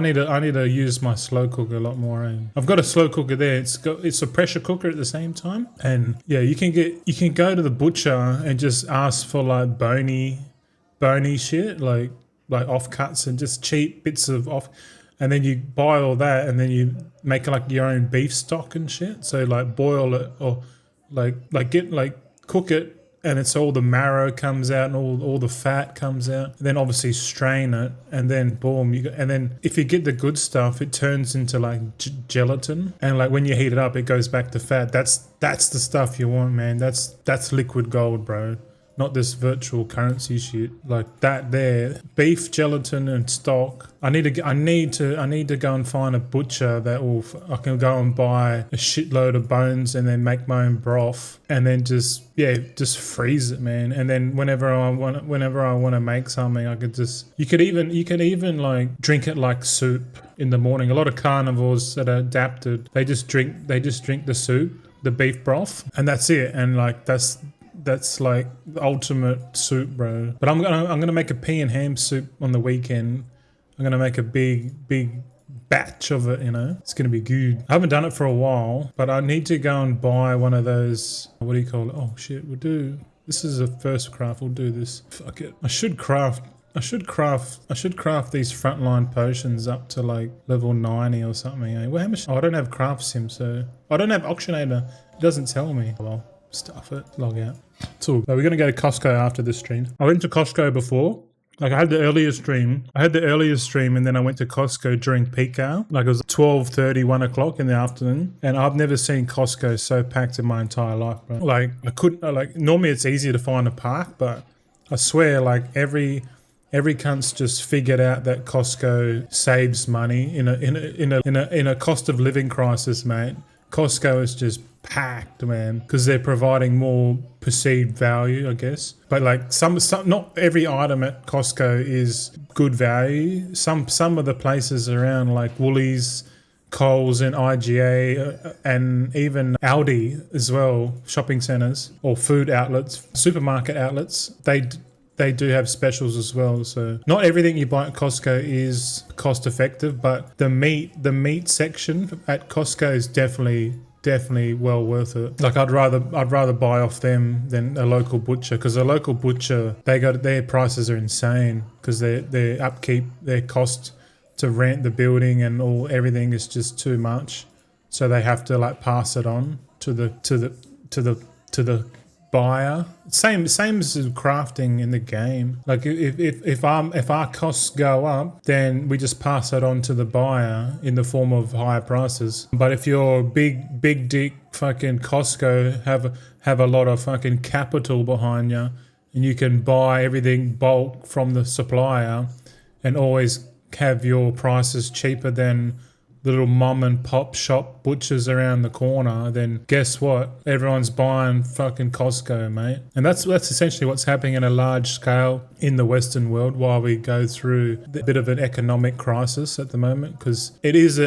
need to use my slow cooker a lot more. I've got a slow cooker there. It's a pressure cooker at the same time. And yeah, you can go to the butcher and just ask for like bony shit, like offcuts and just cheap bits of off. and then you buy all that, and then you make like your own beef stock and shit. So like boil it, or cook it, and it's all the marrow comes out and all the fat comes out. And then obviously strain it, and then boom, and then if you get the good stuff, it turns into like gelatin, and like when you heat it up, it goes back to fat. That's the stuff you want, man. That's liquid gold, bro. Not this virtual currency shit like that. There, beef, gelatin, and stock. I need to go and find a butcher that will. I can go and buy a shitload of bones and then make my own broth, and then just freeze it, man. And then whenever I want to make something, I could just. You could even like drink it like soup in the morning. A lot of carnivores that are adapted, they just drink the soup, the beef broth, and that's it. And like that's like the ultimate soup, bro. But I'm gonna make a pea and ham soup on the weekend. I'm gonna make a big batch of it, you know. It's gonna be good. I haven't done it for a while, but I need to go and buy one of those, what do you call it? Oh shit, this is a first craft, we'll do this. Fuck it. I should craft these frontline potions up to like level 90 or something. Eh? Well, how much? Oh, I don't have craft sim, so I don't have auctionator. It doesn't tell me. Well, stuff it, log out. So we're going to go to Costco after this stream. I went to Costco before. Like I had the earlier stream and then I went to Costco during peak hour. Like it was 12:30, 1 o'clock in the afternoon. And I've never seen Costco so packed in my entire life, bro. Like I couldn't, like normally it's easier to find a park, but I swear like every cunt's just figured out that Costco saves money in a cost of living crisis, mate. Costco is just packed, man, because they're providing more perceived value, I guess. But like some not every item at Costco is good value. Some of the places around like Woolies, Coles and IGA and even Aldi as well, shopping centres or food outlets, supermarket outlets, they do have specials as well. So not everything you buy at Costco is cost effective, but the meat section at Costco is definitely well worth it. Like I'd rather buy off them than a local butcher, because a local butcher, their prices are insane because their upkeep, their cost to rent the building and everything is just too much. So they have to like pass it on to the buyer. Same as crafting in the game. Like if our costs go up, then we just pass it on to the buyer in the form of higher prices. But if you're big dick fucking Costco have a lot of fucking capital behind you, and you can buy everything bulk from the supplier and always have your prices cheaper than the little mom and pop shop butchers around the corner, then guess what? Everyone's buying fucking Costco, mate. And that's essentially what's happening in a large scale in the Western world while we go through a bit of an economic crisis at the moment, because it is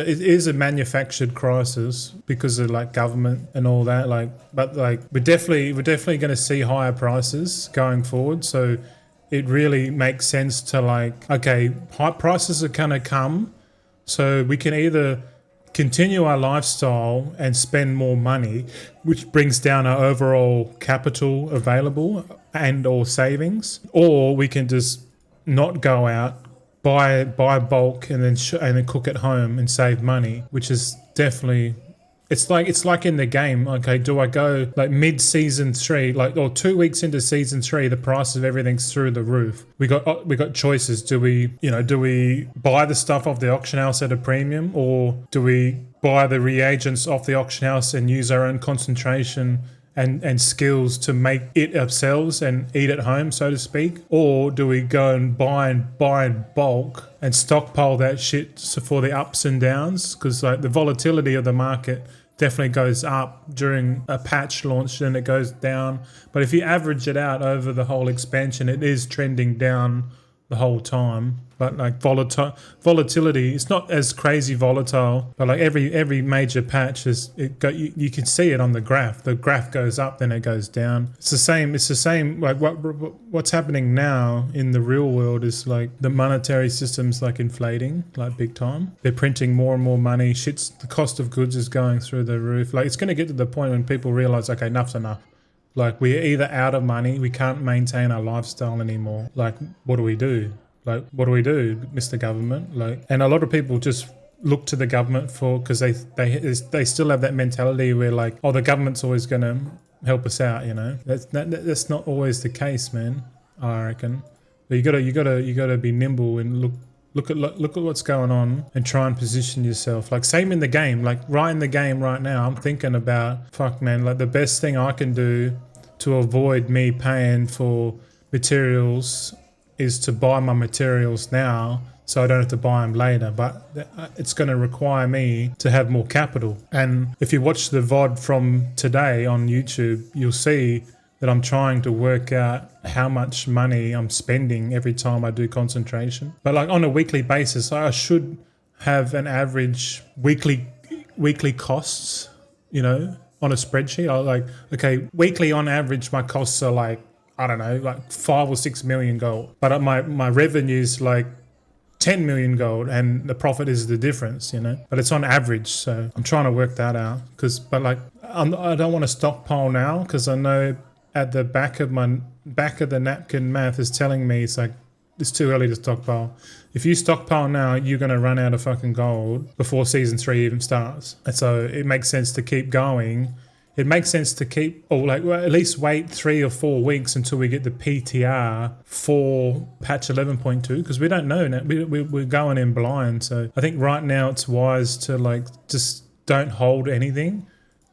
a manufactured crisis because of like government and all that. But we're definitely going to see higher prices going forward. So it really makes sense to like, okay, high prices are going to come. So we can either continue our lifestyle and spend more money, which brings down our overall capital available and or savings, or we can just not go out, buy bulk and then cook at home and save money, which is definitely. It's like in the game. Okay, do I go like mid-season 3, or 2 weeks into season 3, the price of everything's through the roof. We got choices. Do we buy the stuff off the auction house at a premium, or do we buy the reagents off the auction house and use our own concentration and skills to make it ourselves and eat at home, so to speak? Or do we go and buy in bulk and stockpile that shit for the ups and downs? Because like the volatility of the market definitely goes up during a patch launch, then it goes down. But if you average it out over the whole expansion, it is trending down the whole time. But like volatility, it's not as crazy volatile. But like every major patch you can see it on the graph. The graph goes up, then it goes down. It's the same. Like what's happening now in the real world is like the monetary system's like inflating like big time. They're printing more and more money. The cost of goods is going through the roof. Like it's going to get to the point when people realize, okay, enough's enough. Like we're either out of money, we can't maintain our lifestyle anymore. Like what do we do? Like, what do we do, Mr. Government? Like, and a lot of people just look to the government for, because they still have that mentality where like, oh, the government's always going to help us out, you know. That's not always the case, man. I reckon. But you gotta be nimble and look at what's going on and try and position yourself. Like same in the game, like right in the game right now, I'm thinking about, fuck man, like the best thing I can do to avoid me paying for materials is to buy my materials now so I don't have to buy them later. But it's going to require me to have more capital. And if you watch the VOD from today on YouTube, you'll see that I'm trying to work out how much money I'm spending every time I do concentration. But like on a weekly basis, I should have an average weekly costs, you know, on a spreadsheet. I like, okay, weekly on average, my costs are like, I don't know, like 5 or 6 million gold. But my revenue's like 10 million gold, and the profit is the difference, you know. But it's on average, so I'm trying to work that out. But like, I don't want to stockpile now, because I know at the back of the napkin math is telling me it's like, it's too early to stockpile. If you stockpile now, you're going to run out of fucking gold before season 3 even starts. And so it makes sense to keep going. It makes sense to keep, or like, well, at least wait 3 or 4 weeks until we get the PTR for patch 11.2, because we don't know now. We're going in blind. So I think right now it's wise to like just don't hold anything.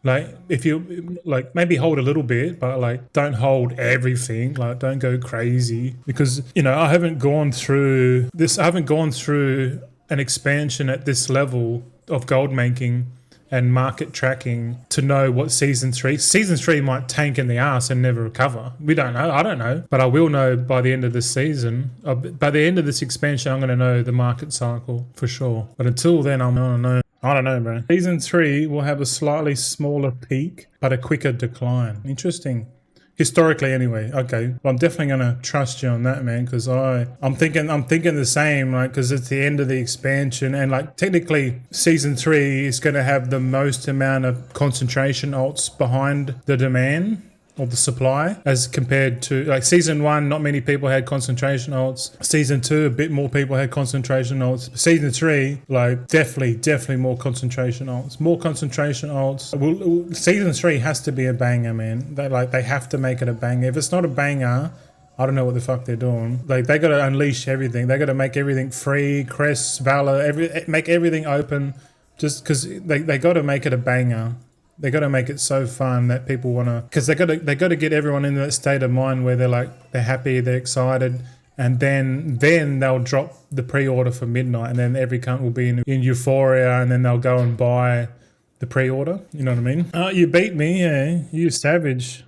Like if you like maybe hold a little bit, but like don't hold everything. Like don't go crazy, because you know I haven't gone through an expansion at this level of gold making and market tracking to know what season 3 might tank in the ass and never recover. We don't know. I don't know, but I will know by the end of this season. By the end of this expansion, I'm going to know the market cycle for sure. But until then, I'm going to know. I don't know, bro. Season 3 will have a slightly smaller peak, but a quicker decline. Interesting. Historically, anyway. Okay, well, I'm definitely gonna trust you on that, man, because I'm thinking the same, like, because it's the end of the expansion, and like technically, season 3 is gonna have the most amount of concentration alts behind the demand or the supply, as compared to like season 1, not many people had concentration alts. Season 2, a bit more people had concentration alts. Season 3, like definitely more concentration alts. Season 3 has to be a banger, man. They have to make it a banger. If it's not a banger, I don't know what the fuck they're doing. Like they got to unleash everything. They got to make everything free, crests, valor, make everything open. Just because they got to make it a banger. They got to make it so fun that people want to, because they got to get everyone in that state of mind where they're happy, they're excited, and then they'll drop the pre-order for midnight, and then every cunt will be in euphoria, and then they'll go and buy the pre-order. You know what I mean? You beat me, yeah. You savage.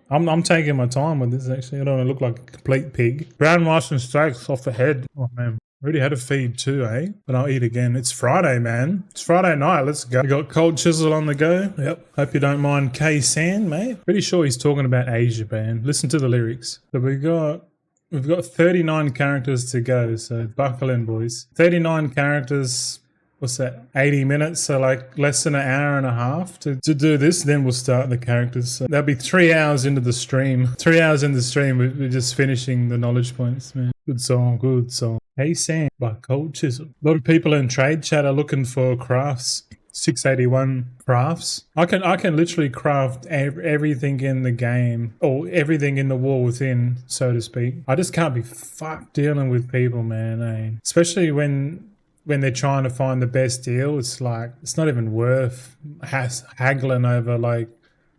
I'm taking my time with this, actually. I don't want to look like a complete pig. Brown rice and steaks off the head. Oh man. Already had a feed too, eh? But I'll eat again. It's Friday, man. It's Friday night. Let's go. We got Cold Chisel on the go. Yep. Hope you don't mind K-San, mate. Pretty sure he's talking about Asia, man. Listen to the lyrics. So we've got 39 characters to go. So buckle in, boys. 39 characters. What's that? 80 minutes. So like less than an hour and a half to do this. Then we'll start the characters. So that'll be 3 hours into the stream. 3 hours into the stream. We're just finishing the knowledge points, man. Good song. Good song. Hey Sam by Cold Chisel. A lot of people in trade chat are looking for crafts. 681 crafts. I can literally craft everything in the game, or everything in the war within, so to speak. I just can't be fucked dealing with people, man. Especially when they're trying to find the best deal. It's like it's not even worth haggling over like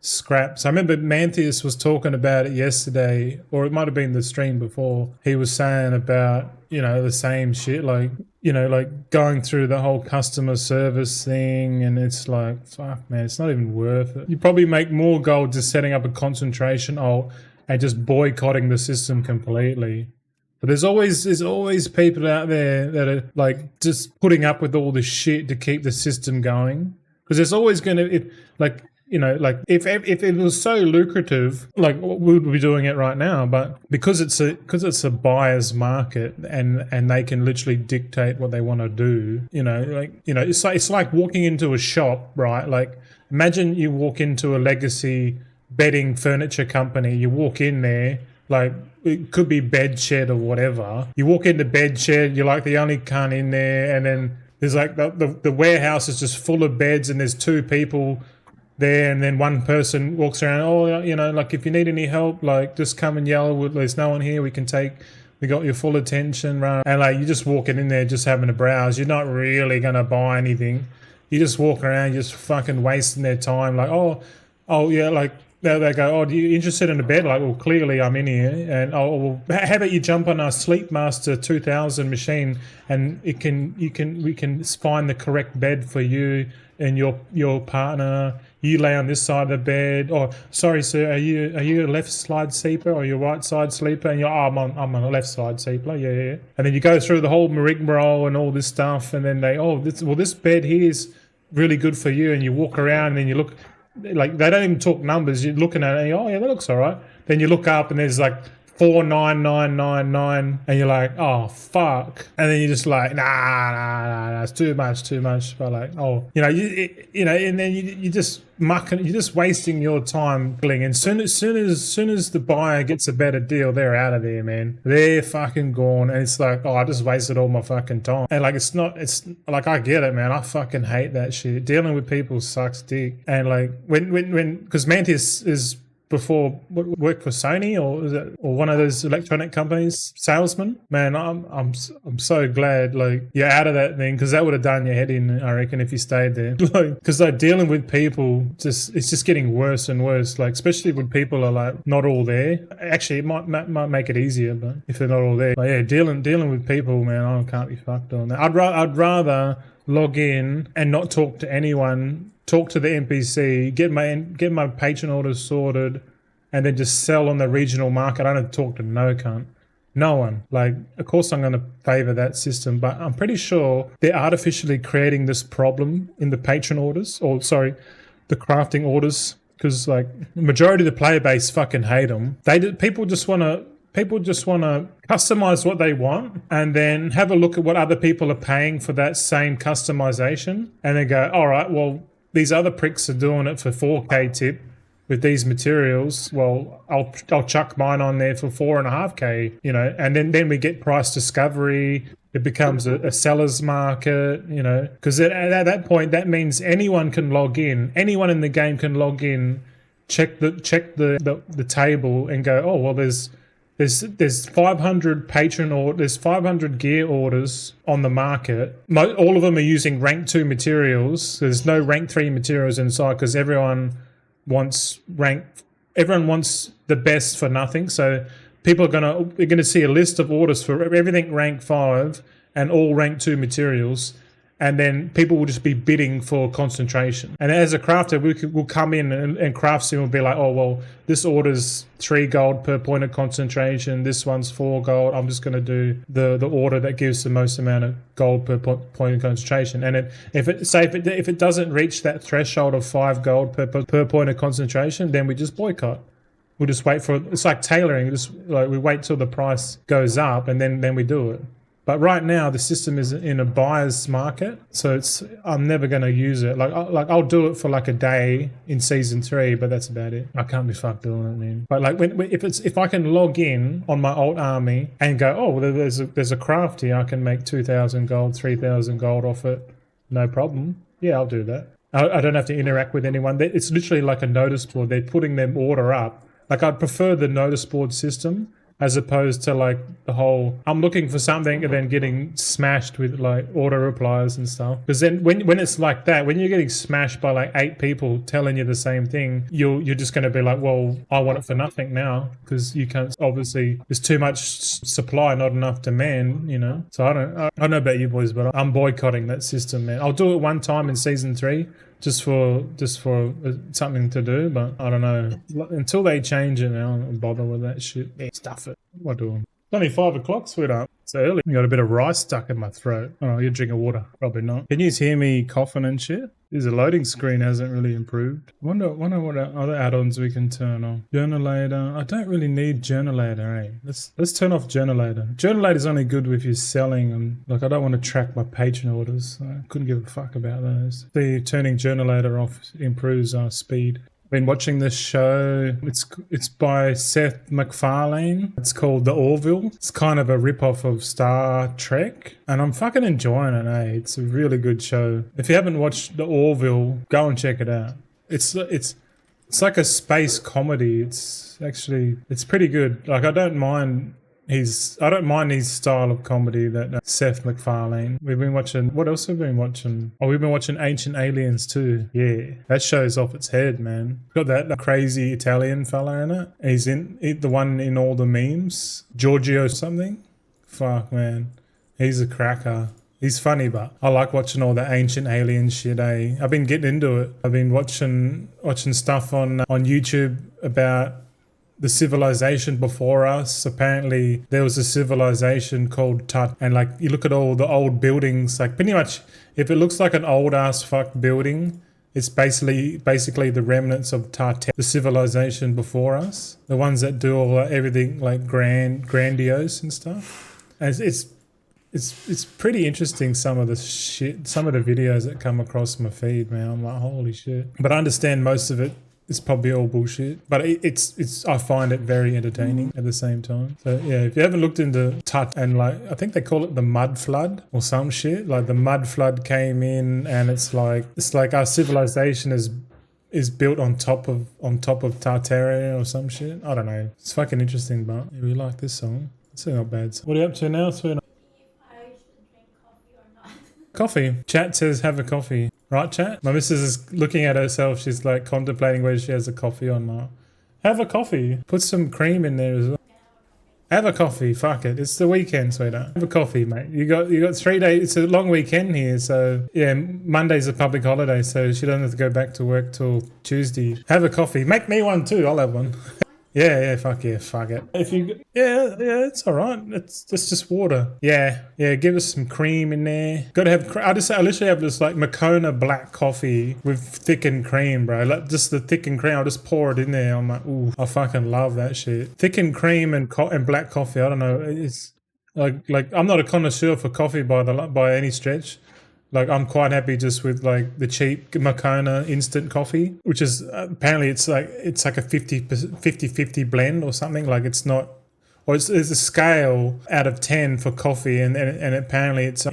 scraps. I remember Mantheus was talking about it yesterday, or it might have been the stream before. He was saying about, you know, the same shit, like, you know, like going through the whole customer service thing, and it's like, fuck man, it's not even worth it. You probably make more gold just setting up a concentration ult and just boycotting the system completely. But there's always people out there that are like just putting up with all this shit to keep the system going, because there's always going to, like, you know, like if it was so lucrative, like we would be doing it right now. But because it's a buyer's market, and they can literally dictate what they want to do. You know, like, you know, it's like walking into a shop, right? Like imagine you walk into a legacy bedding furniture company. You walk in there, like it could be bed shed or whatever. You walk into bed shed, you're like the only cunt in there, and then there's like the warehouse is just full of beds, and there's 2 people there, and then one person walks around, oh, you know, like if you need any help, like just come and yell, there's no one here, we got your full attention, right? And like you just walking in there just having a browse, you're not really gonna buy anything. You just walk around, just fucking wasting their time, like, oh yeah, like they go, oh, are you interested in a bed? Like, well, clearly I'm in here, and oh, well, how about you jump on our Sleepmaster 2000 machine, and we can find the correct bed for you and your partner. You lay on this side of the bed. Oh, sorry, sir, are you a left side sleeper or your right side sleeper? And you're, oh, I'm on a left side sleeper. Yeah. And then you go through the whole rigmarole and all this stuff, and then this bed here is really good for you, and you walk around and then you look, like they don't even talk numbers. You're looking at it and you, oh yeah, that looks all right. Then you look up and there's like 49999, and you're like, oh fuck, and then you're just like, nah, it's too much. But like, oh, you know, and then you just mucking, you're just wasting your time. And soon as the buyer gets a better deal, they're out of there, man. They're fucking gone, and it's like, oh, I just wasted all my fucking time. And like, it's like, I get it, man. I fucking hate that shit. Dealing with people sucks dick. And like when because Mantis is before worked for Sony or one of those electronic companies, salesman. Man, I'm so glad like you're out of that thing, because that would have done your head in, I reckon, if you stayed there. Like, because like dealing with people, it's just getting worse and worse. Like, especially when people are like not all there. Actually, it might make it easier, but if they're not all there, but yeah, dealing with people, man, I can't be fucked on that. I'd rather log in and not talk to anyone. Talk to the NPC, get my patron orders sorted, and then just sell on the regional market. I don't talk to no cunt. No one. Like, of course I'm going to favour that system, but I'm pretty sure they're artificially creating this problem in the patron orders, the crafting orders, because like the majority of the player base fucking hate them. People just want to customize what they want, and then have a look at what other people are paying for that same customization, and then go, all right, well, these other pricks are doing it for 4K tip with these materials. Well, I'll chuck mine on there for 4.5K, you know, and then we get price discovery. It becomes a seller's market, you know, because at that point, that means anyone can log in. Anyone in the game can log in, check the table, and go, oh, well, there's 500 patron or there's 500 gear orders on the market. All of them are using rank 2 materials. There's no rank 3 materials inside, because everyone wants the best for nothing. So people are gonna see a list of orders for everything rank 5 and all rank 2 materials. And then people will just be bidding for concentration. And as a crafter, we'll come in and craft sim will be like, oh, well, this order's 3 gold per point of concentration. This one's 4 gold. I'm just going to do the order that gives the most amount of gold per point of concentration. And if it doesn't reach that threshold of 5 gold per point of concentration, then we just boycott. We'll just wait for it's like tailoring. We wait till the price goes up, and then we do it. But right now, the system is in a buyer's market, so I'm never going to use it. I'll do it for like a day in season 3, but that's about it. I can't be fucked doing it, man. But like if I can log in on my old army and go, oh, well, there's a craft here, I can make 2,000 gold, 3,000 gold off it, no problem. Yeah, I'll do that. I don't have to interact with anyone. It's literally like a notice board. They're putting their order up. Like, I'd prefer the notice board system, as opposed to like the whole, I'm looking for something and then getting smashed with like auto replies and stuff. Because then when it's like that, when you're getting smashed by like 8 people telling you the same thing, you're just going to be like, well, I want it for nothing now, because you can't, obviously there's too much supply, not enough demand, you know. So I don't know about you boys, but I'm boycotting that system, man. I'll do it one time in season 3. Just for something to do, but I don't know. Until they change it, I don't bother with that shit. Yeah, stuff it. What do I do? It's only 5 o'clock, sweetheart. It's early. You got a bit of rice stuck in my throat. Oh, you're drinking water. Probably not. Can you hear me coughing and shit? The loading screen hasn't really improved. I wonder what other add-ons we can turn on. Journalator. I don't really need Journalator, eh? Let's turn off Journalator. Journalator's only good if you're selling, and like I don't want to track my patron orders. So I couldn't give a fuck about those. Turning Journalator off improves our speed. Been watching this show. It's by Seth MacFarlane. It's called The Orville. It's kind of a rip-off of Star Trek. And I'm fucking enjoying it, eh? It's a really good show. If you haven't watched The Orville, go and check it out. It's like a space comedy. It's pretty good. Like, I don't mind his style of comedy, that Seth MacFarlane. We've been watching, what else have we been watching? Oh, we've been watching Ancient Aliens too. Yeah, that show's off its head, man. Got that crazy Italian fella in it. He's the one in all the memes, Giorgio something. Fuck, man, he's a cracker. He's funny, but I like watching all the Ancient Alien shit, eh? I've been getting into it. I've been watching stuff on YouTube about the civilization before us. Apparently there was a civilization called Tut, and like you look at all the old buildings, like pretty much if it looks like an old ass fuck building, it's basically the remnants of Tut, the civilization before us, the ones that do all everything like grandiose and stuff. And it's pretty interesting, some of the videos that come across my feed, man. I'm like, holy shit. But I understand most of it, it's probably all bullshit, but it's I find it very entertaining at the same time. So yeah, if you haven't looked into Tut, and like I think they call it the mud flood or some shit, like the mud flood came in, and it's like our civilization is built on top of Tartaria or some shit. I don't know. It's fucking interesting, but yeah, we like this song. It's not bad. What are you up to now, sweetheart? Coffee. Chat says have a coffee. Right, chat? My missus is looking at herself. She's like contemplating whether she has a coffee or not. Have a coffee. Put some cream in there as well. Have a coffee. Fuck it. It's the weekend, sweetheart. Have a coffee, mate. You got 3 days. It's a long weekend here. So yeah, Monday's a public holiday, so she doesn't have to go back to work till Tuesday. Have a coffee. Make me one too. I'll have one. Yeah, fuck it. Yeah, it's all right. It's just water. Yeah, give us some cream in there. Gotta have, I literally have this like Moccona black coffee with thickened cream, bro. Like just the thickened cream, I'll just pour it in there. I'm like, ooh, I fucking love that shit. Thickened cream and black coffee, I don't know. It's like I'm not a connoisseur for coffee by any stretch. Like, I'm quite happy just with like the cheap Moccona instant coffee, which is apparently it's like a 50-50 blend or something. Like it's not, or it's a scale out of 10 for coffee, and apparently it's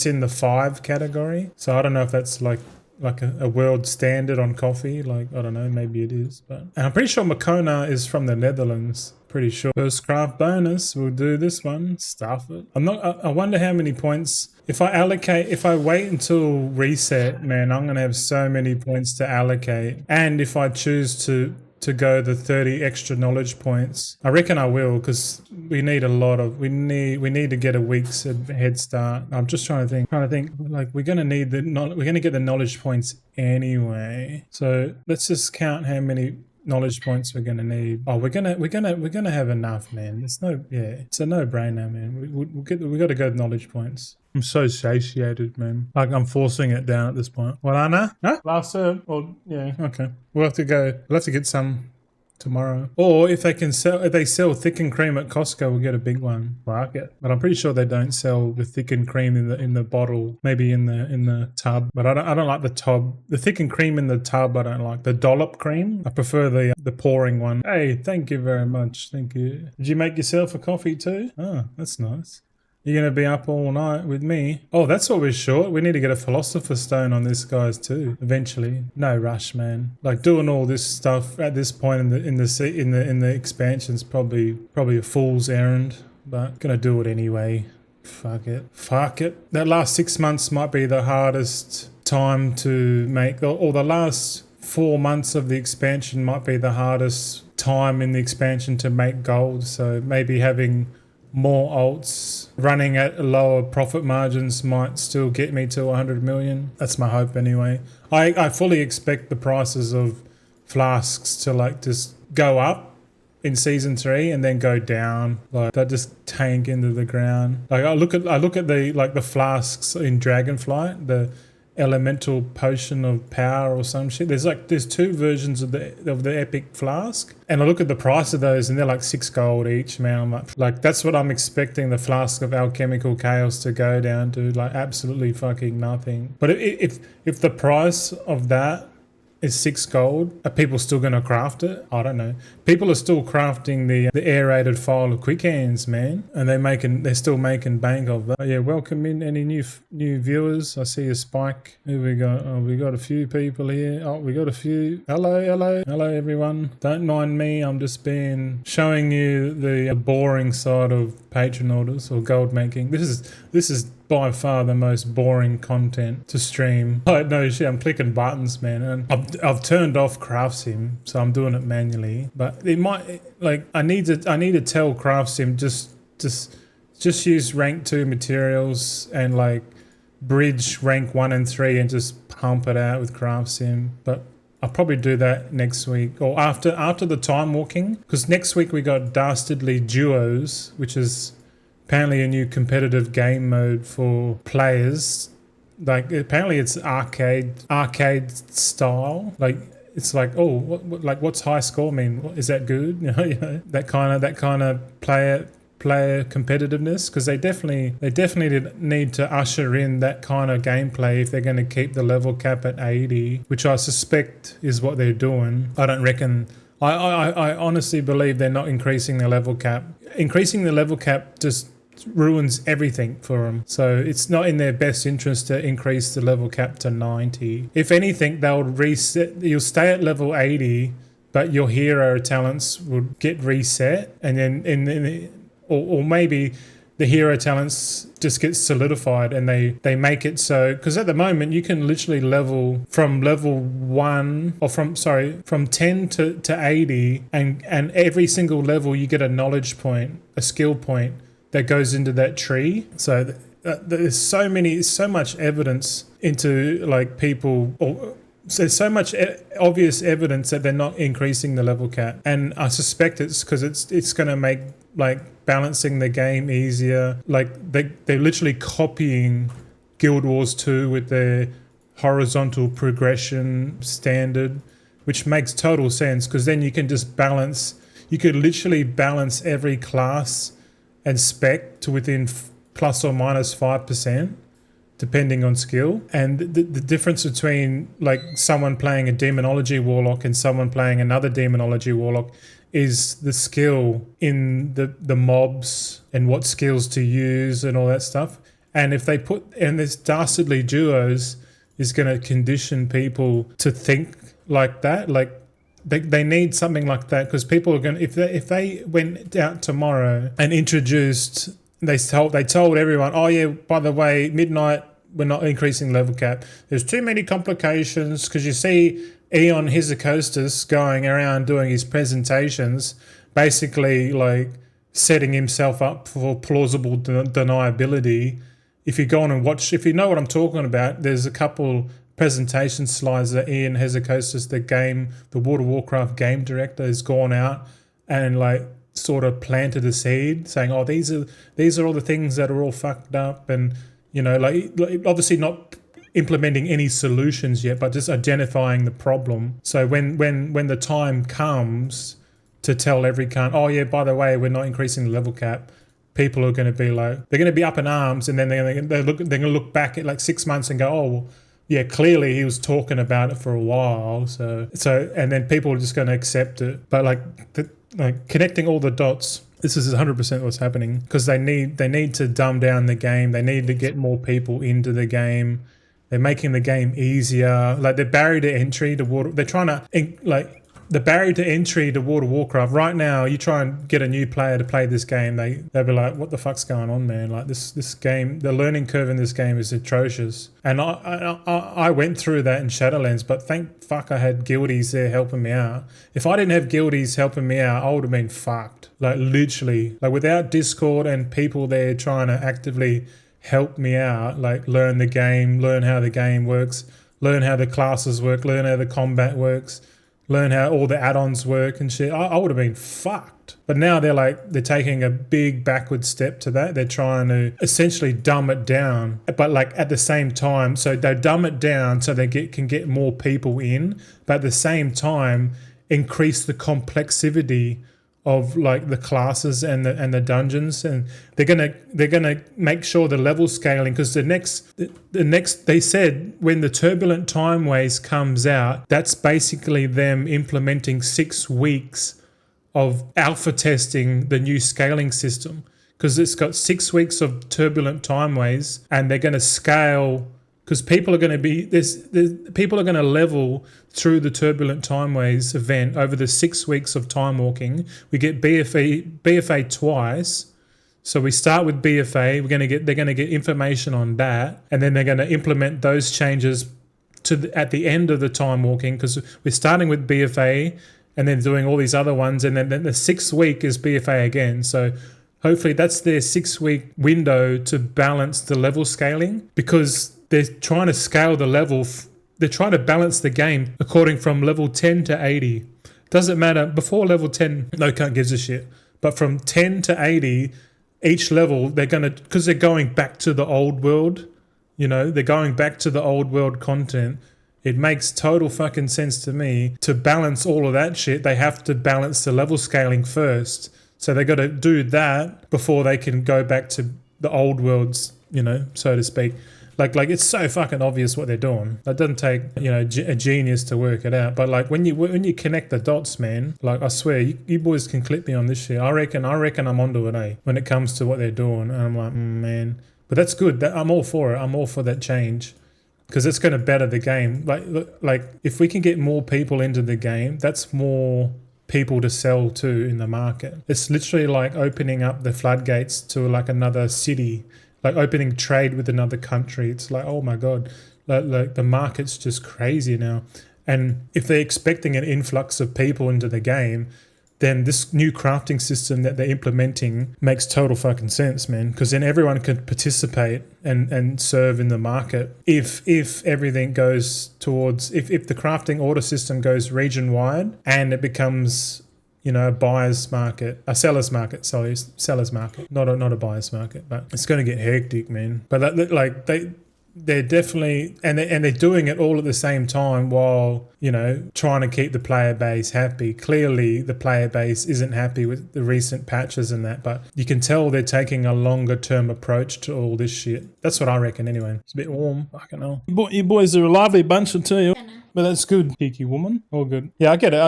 in the 5 category. So I don't know if that's like a world standard on coffee. Like, I don't know, maybe it is, and I'm pretty sure Moccona is from the Netherlands. Pretty sure. First craft bonus, we'll do this one. Stuff it. I wonder how many points. If I wait until reset, man, I'm gonna have so many points to allocate. And if I choose to go the 30 extra knowledge points, I reckon I will, because we need to get a week's head start. I'm just trying to think like we're gonna get the knowledge points anyway. So let's just count how many knowledge points we're gonna need. Oh, we're gonna have enough, man. It's a no-brainer, man. We got to go knowledge points. I'm so satiated, man. Like I'm forcing it down at this point. Well, Anna? Huh? Last serve? Well, yeah, okay. We'll have to get some tomorrow. Or if they sell thickened cream at Costco, we'll get a big one. Fuck it. But I'm pretty sure they don't sell the thickened cream in the bottle. Maybe in the tub. But I don't like the tub. The thickened cream in the tub I don't like. The dollop cream, I prefer the pouring one. Hey, thank you very much. Thank you. Did you make yourself a coffee too? Oh, that's nice. You're going to be up all night with me. Oh, that's what we're short. We need to get a Philosopher's Stone on this, guys, too. Eventually. No rush, man. Like doing all this stuff at this point in the expansion's probably a fool's errand, but gonna do it anyway. Fuck it. That last 6 months might be the hardest time to make, or the last 4 months of the expansion might be the hardest time in the expansion to make gold. So maybe having more alts running at lower profit margins might still get me to 100 million. That's my hope anyway. I fully expect the prices of flasks to like just go up in season 3 and then go down. Like they just tank into the ground. Like I look at the flasks in Dragonflight, the elemental potion of power or some shit. There's 2 versions of the epic flask, and I look at the price of those and they're like 6 gold each, man. I'm like that's what I'm expecting the flask of alchemical chaos to go down to, like absolutely fucking nothing. But if the price of that is 6 gold. Are people still going to craft it? I don't know. People are still crafting the aerated file of quick hands, man, and they're still making bank of that. Yeah, welcome in any new viewers. I see a spike. Who we got? Oh, we got a few people here. Oh, we got a few. Hello everyone. Don't mind me. I'm just showing you the boring side of patron orders or gold making. This is by far the most boring content to stream. Like, no shit, I'm clicking buttons, man, and I've turned off CraftSim, so I'm doing it manually. But it might, like, I need to tell CraftSim just use rank 2 materials and like bridge rank 1 and 3 and just pump it out with CraftSim. But I'll probably do that next week or after the time walking, because next week we got Dastardly Duos, which is apparently a new competitive game mode for players. Like, apparently it's arcade style. Like, it's like, oh, what's high score mean? Is that good? You know, that kind of player competitiveness, because they definitely need to usher in that kind of gameplay if they're going to keep the level cap at 80, which I suspect is what they're doing. I don't reckon. I honestly believe they're not increasing the level cap. Increasing the level cap just ruins everything for them. So it's not in their best interest to increase the level cap to 90. If anything, they'll reset. You'll stay at level 80, but your hero talents would get reset, and then or maybe the hero talents just get solidified and they make it so, because at the moment you can literally level from level 1 or from 10 to 80, and every single level you get a knowledge point, a skill point that goes into that tree. So there's so much evidence into like people, or there's so much obvious evidence that they're not increasing the level cap, and I suspect it's because it's going to make like balancing the game easier. Like they're literally copying Guild Wars 2 with their horizontal progression standard, which makes total sense, because then you can just balance. You could literally balance every class and spec to within plus or minus 5%, depending on skill. And the difference between like someone playing a Demonology Warlock and someone playing another Demonology Warlock is the skill in the mobs and what skills to use and all that stuff. And if they and this Dastardly Duos is going to condition people to think like that, like they need something like that, because people are going to, if they went out tomorrow and introduced, they told everyone, oh yeah, by the way, midnight, we're not increasing level cap. There's too many complications, because you see Eon Hizakostas going around doing his presentations, basically like setting himself up for plausible deniability. If you go on and watch, if you know what I'm talking about, there's a couple presentation slides that Ian Hezekostas, the World of Warcraft game director, has gone out and like sort of planted a seed, saying, "Oh, these are all the things that are all fucked up," and you know, like obviously not implementing any solutions yet, but just identifying the problem. So when the time comes to tell every cunt, "Oh yeah, by the way, we're not increasing the level cap," people are going to be like, they're going to be up in arms, and then they're going to look back at like 6 months and go, "Oh, well, yeah, clearly he was talking about it for a while." So, and then people are just going to accept it. But like connecting all the dots, this is 100% what's happening, because they need to dumb down the game. They need to get more people into the game. They're making the game easier. Like the barrier to entry to World, they're trying to the barrier to entry to World of Warcraft right now. You try and get a new player to play this game, they'll be like, "What the fuck's going on, man? Like this game, the learning curve in this game is atrocious." And I went through that in Shadowlands, but thank fuck I had guildies there helping me out. If I didn't have guildies helping me out, I would have been fucked. Like literally, like without Discord and people there trying to actively help me out, like learn the game, learn how the game works, learn how the classes work, learn how the combat works, learn how all the add-ons work and shit, I would have been fucked. But now they're taking a big backward step to that. They're trying to essentially dumb it down, but like at the same time, so they dumb it down so they can get more people in, but at the same time increase the complexity of like the classes and the dungeons, and they're gonna make sure the level scaling, because the next they said when the Turbulent Time Ways comes out, that's basically them implementing 6 weeks of alpha testing the new scaling system, because it's got 6 weeks of Turbulent Time Ways, and they're going to scale, because people are going to be people are going to level through the Turbulent Time Ways event over the 6 weeks of time walking. We get BFA twice. So we start with BFA. They're going to get information on that, and then they're going to implement those changes at the end of the time walking, because we're starting with BFA and then doing all these other ones, and then the 6th week is BFA again. So hopefully that's their 6-week window to balance the level scaling, because they're trying to scale the level. They're trying to balance the game according from level 10 to 80. Doesn't matter. Before level 10, no cunt gives a shit. But from 10 to 80, each level, they're going to, because they're going back to the old world, they're going back to the old world content. It makes total fucking sense to me to balance all of that shit. They have to balance the level scaling first. So they got to do that before they can go back to the old worlds, so to speak. Like it's so fucking obvious what they're doing. It doesn't take a genius to work it out. But like when you connect the dots, man, like I swear you boys can clip me on this shit. I reckon I'm onto it, when it comes to what they're doing. And I'm like, man, but that's good. I'm all for it. I'm all for that change, because it's going to better the game. Like if we can get more people into the game, that's more people to sell to in the market. It's literally like opening up the floodgates to like another city. Like opening trade with another country. It's like, oh my God, like the market's just crazy now. And if they're expecting an influx of people into the game, then this new crafting system that they're implementing makes total fucking sense, man. Because then everyone can participate and serve in the market. If everything goes towards, if the crafting order system goes region wide and it becomes a buyer's market, a seller's market, seller's market, not a buyer's market, but it's going to get hectic, man. But they're definitely, and they're doing it all at the same time while, trying to keep the player base happy. Clearly the player base isn't happy with the recent patches and that, but you can tell they're taking a longer term approach to all this shit. That's what I reckon anyway. It's a bit warm, I don't know. You boys are a lively bunch, I tell you. But that's good, cheeky woman. All good. Yeah, I get it.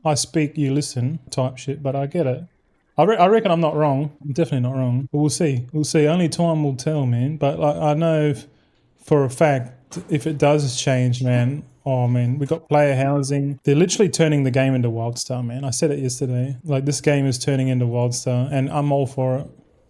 I speak, you listen type shit, but I get it. I reckon I'm not wrong. I'm definitely not wrong. But we'll see. Only time will tell, man. But I know for a fact, if it does change, man, oh man, we got player housing. They're literally turning the game into WildStar, man. I said it yesterday. Like, this game is turning into WildStar, and I'm all for it.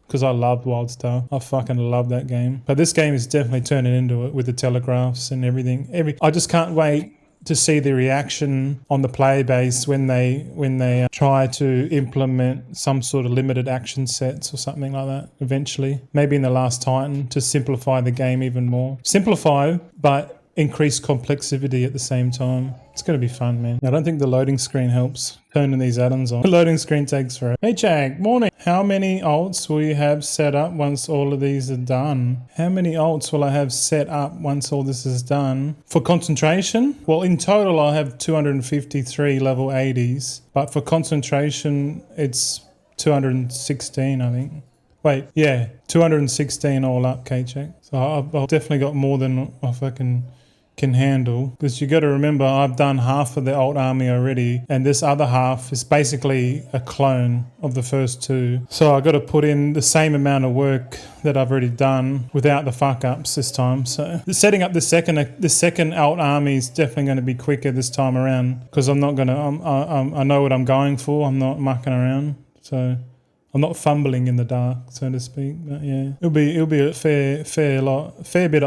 Because I loved WildStar. I fucking love that game. But this game is definitely turning into it with the telegraphs and everything. I just can't wait to see the reaction on the player base when they try to implement some sort of limited action sets or something like that eventually. Maybe in the Last Titan, to simplify the game even more. Simplify, but increase complexity at the same time. It's going to be fun, man. I don't think the loading screen helps turning these add-ons on. The loading screen takes forever. Hey, Chag, morning. How many alts will you have set up once all of these are done? How many alts will I have set up once all this is done? For concentration? Well, in total, I'll have 253 level 80s. But for concentration, it's 216, I think. Wait, yeah, 216 all up, K-Check. So I've definitely got more than I fucking can handle, because you got to remember I've done half of the alt army already, and this other half is basically a clone of the first two. So I got to put in the same amount of work that I've already done without the fuck ups this time. So setting up the second alt army is definitely going to be quicker this time around, because I'm not gonna I know what I'm going for. I'm not mucking around, so I'm not fumbling in the dark, so to speak. But yeah, it'll be a fair bit of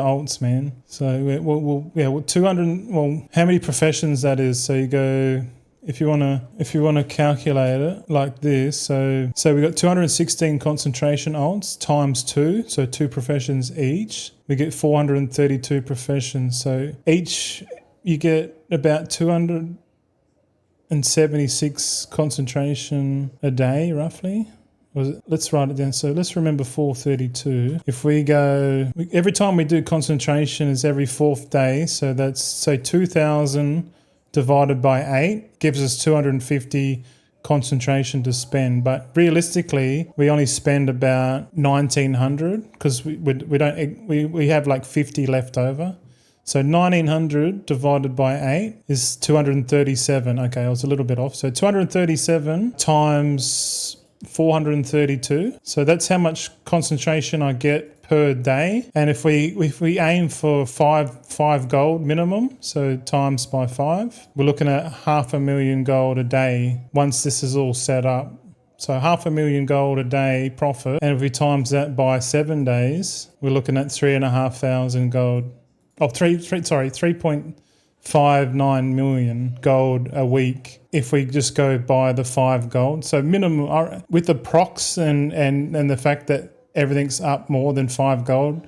alts, man. So 200. Well, how many professions that is? So you go, if you wanna calculate it like this. So we got 216 concentration alts times 2, so 2 professions each. We get 432 professions. So each you get about 276 concentration a day, roughly. Let's write it down. So let's remember 432. If we go, every time we do concentration is every 4th day. So that's, say, 2,000 divided by 8 gives us 250 concentration to spend, but realistically we only spend about 1900 because we have like 50 left over. So 1900 divided by 8 is 237. Okay, I was a little bit off. So 237 times 432. So that's how much concentration I get per day. And if we aim for five gold minimum, so times by 5, we're looking at 500,000 gold a day once this is all set up. So 500,000 gold a day profit, and if we times that by 7 days, we're looking at 3,500 gold. 3.59 million gold a week if we just go by the 5 gold. So minimum with the procs and the fact that everything's up more than 5 gold,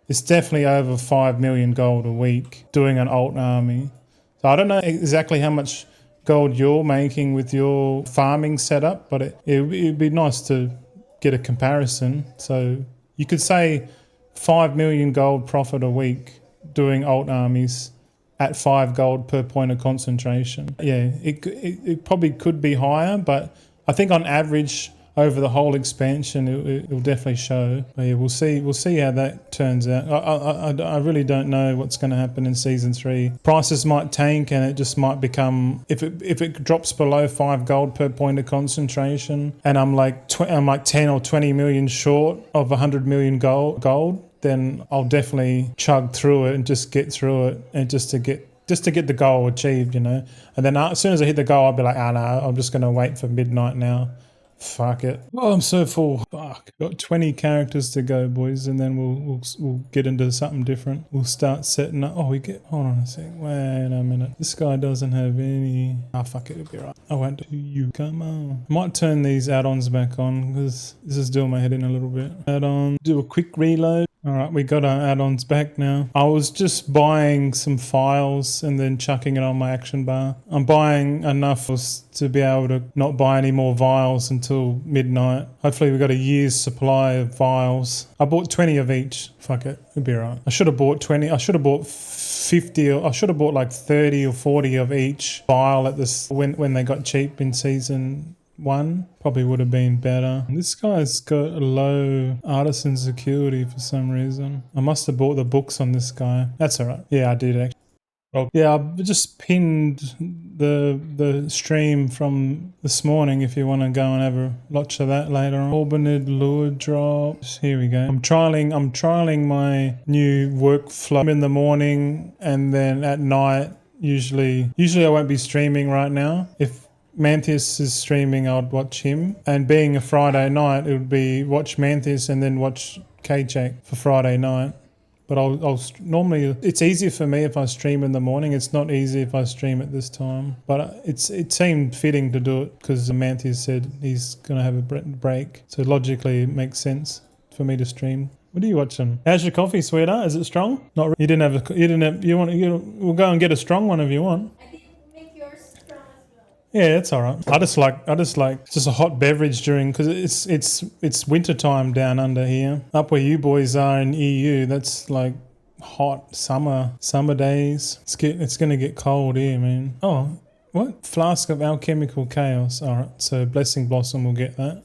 it's definitely over 5 million gold a week doing an alt army. So I don't know exactly how much gold you're making with your farming setup, but it'd be nice to get a comparison. So you could say 5 million gold profit a week doing alt armies at 5 gold per point of concentration. Yeah, it probably could be higher, but I think on average over the whole expansion it'll definitely show. But yeah, we'll see how that turns out. I really don't know what's going to happen in season 3. Prices might tank and it just might become, if it drops below 5 gold per point of concentration and I'm like 10 or 20 million short of 100 million gold, then I'll definitely chug through it and just get through it, and just to get the goal achieved, you know. And then as soon as I hit the goal, I'll be like, no, I'm just going to wait for midnight now. Fuck it. Oh, I'm so full. Fuck. Got 20 characters to go, boys, and then we'll get into something different. We'll start setting up. Oh, hold on a sec. Wait a minute. This guy doesn't have any. Fuck it. It'll be right. I won't do you. Come on. I might turn these add-ons back on because this is doing my head in a little bit. Add-on. Do a quick reload. All right, we got our add-ons back now. I was just buying some files and then chucking it on my action bar. I'm buying enough to be able to not buy any more vials until midnight. Hopefully we got a year's supply of vials. I bought 20 of each. Fuck it, it'll be right. I should have bought 20. I should have bought 50. I should have bought like 30 or 40 of each vial at this when they got cheap in season 1. Probably would have been better. This guy's got a low artisan security for some reason. I must have bought the books on this guy. That's alright. Yeah, I did actually. Oh. Yeah, I've just pinned the stream from this morning if you want to go and have a watch of that later on. Orbinid lure drops. Here we go. I'm trialing my new workflow in the morning and then at night. Usually I won't be streaming right now. If Mantheus is streaming, I'd watch him. And being a Friday night, it would be watch Mantheus and then watch K-Check for Friday night. But I'll normally, it's easier for me if I stream in the morning. It's not easy if I stream at this time. But it seemed fitting to do it because Mantheus said he's going to have a break. So logically, it makes sense for me to stream. What are you watching? How's your coffee, sweetheart? Is it strong? Not really. We'll go and get a strong one if you want. Yeah, it's all right. I just like just a hot beverage because it's winter time down under here. Up where you boys are in EU, that's like hot summer days. It's gonna get cold here, man. Oh, what? Flask of Alchemical Chaos. All right, so Blessing Blossom will get that.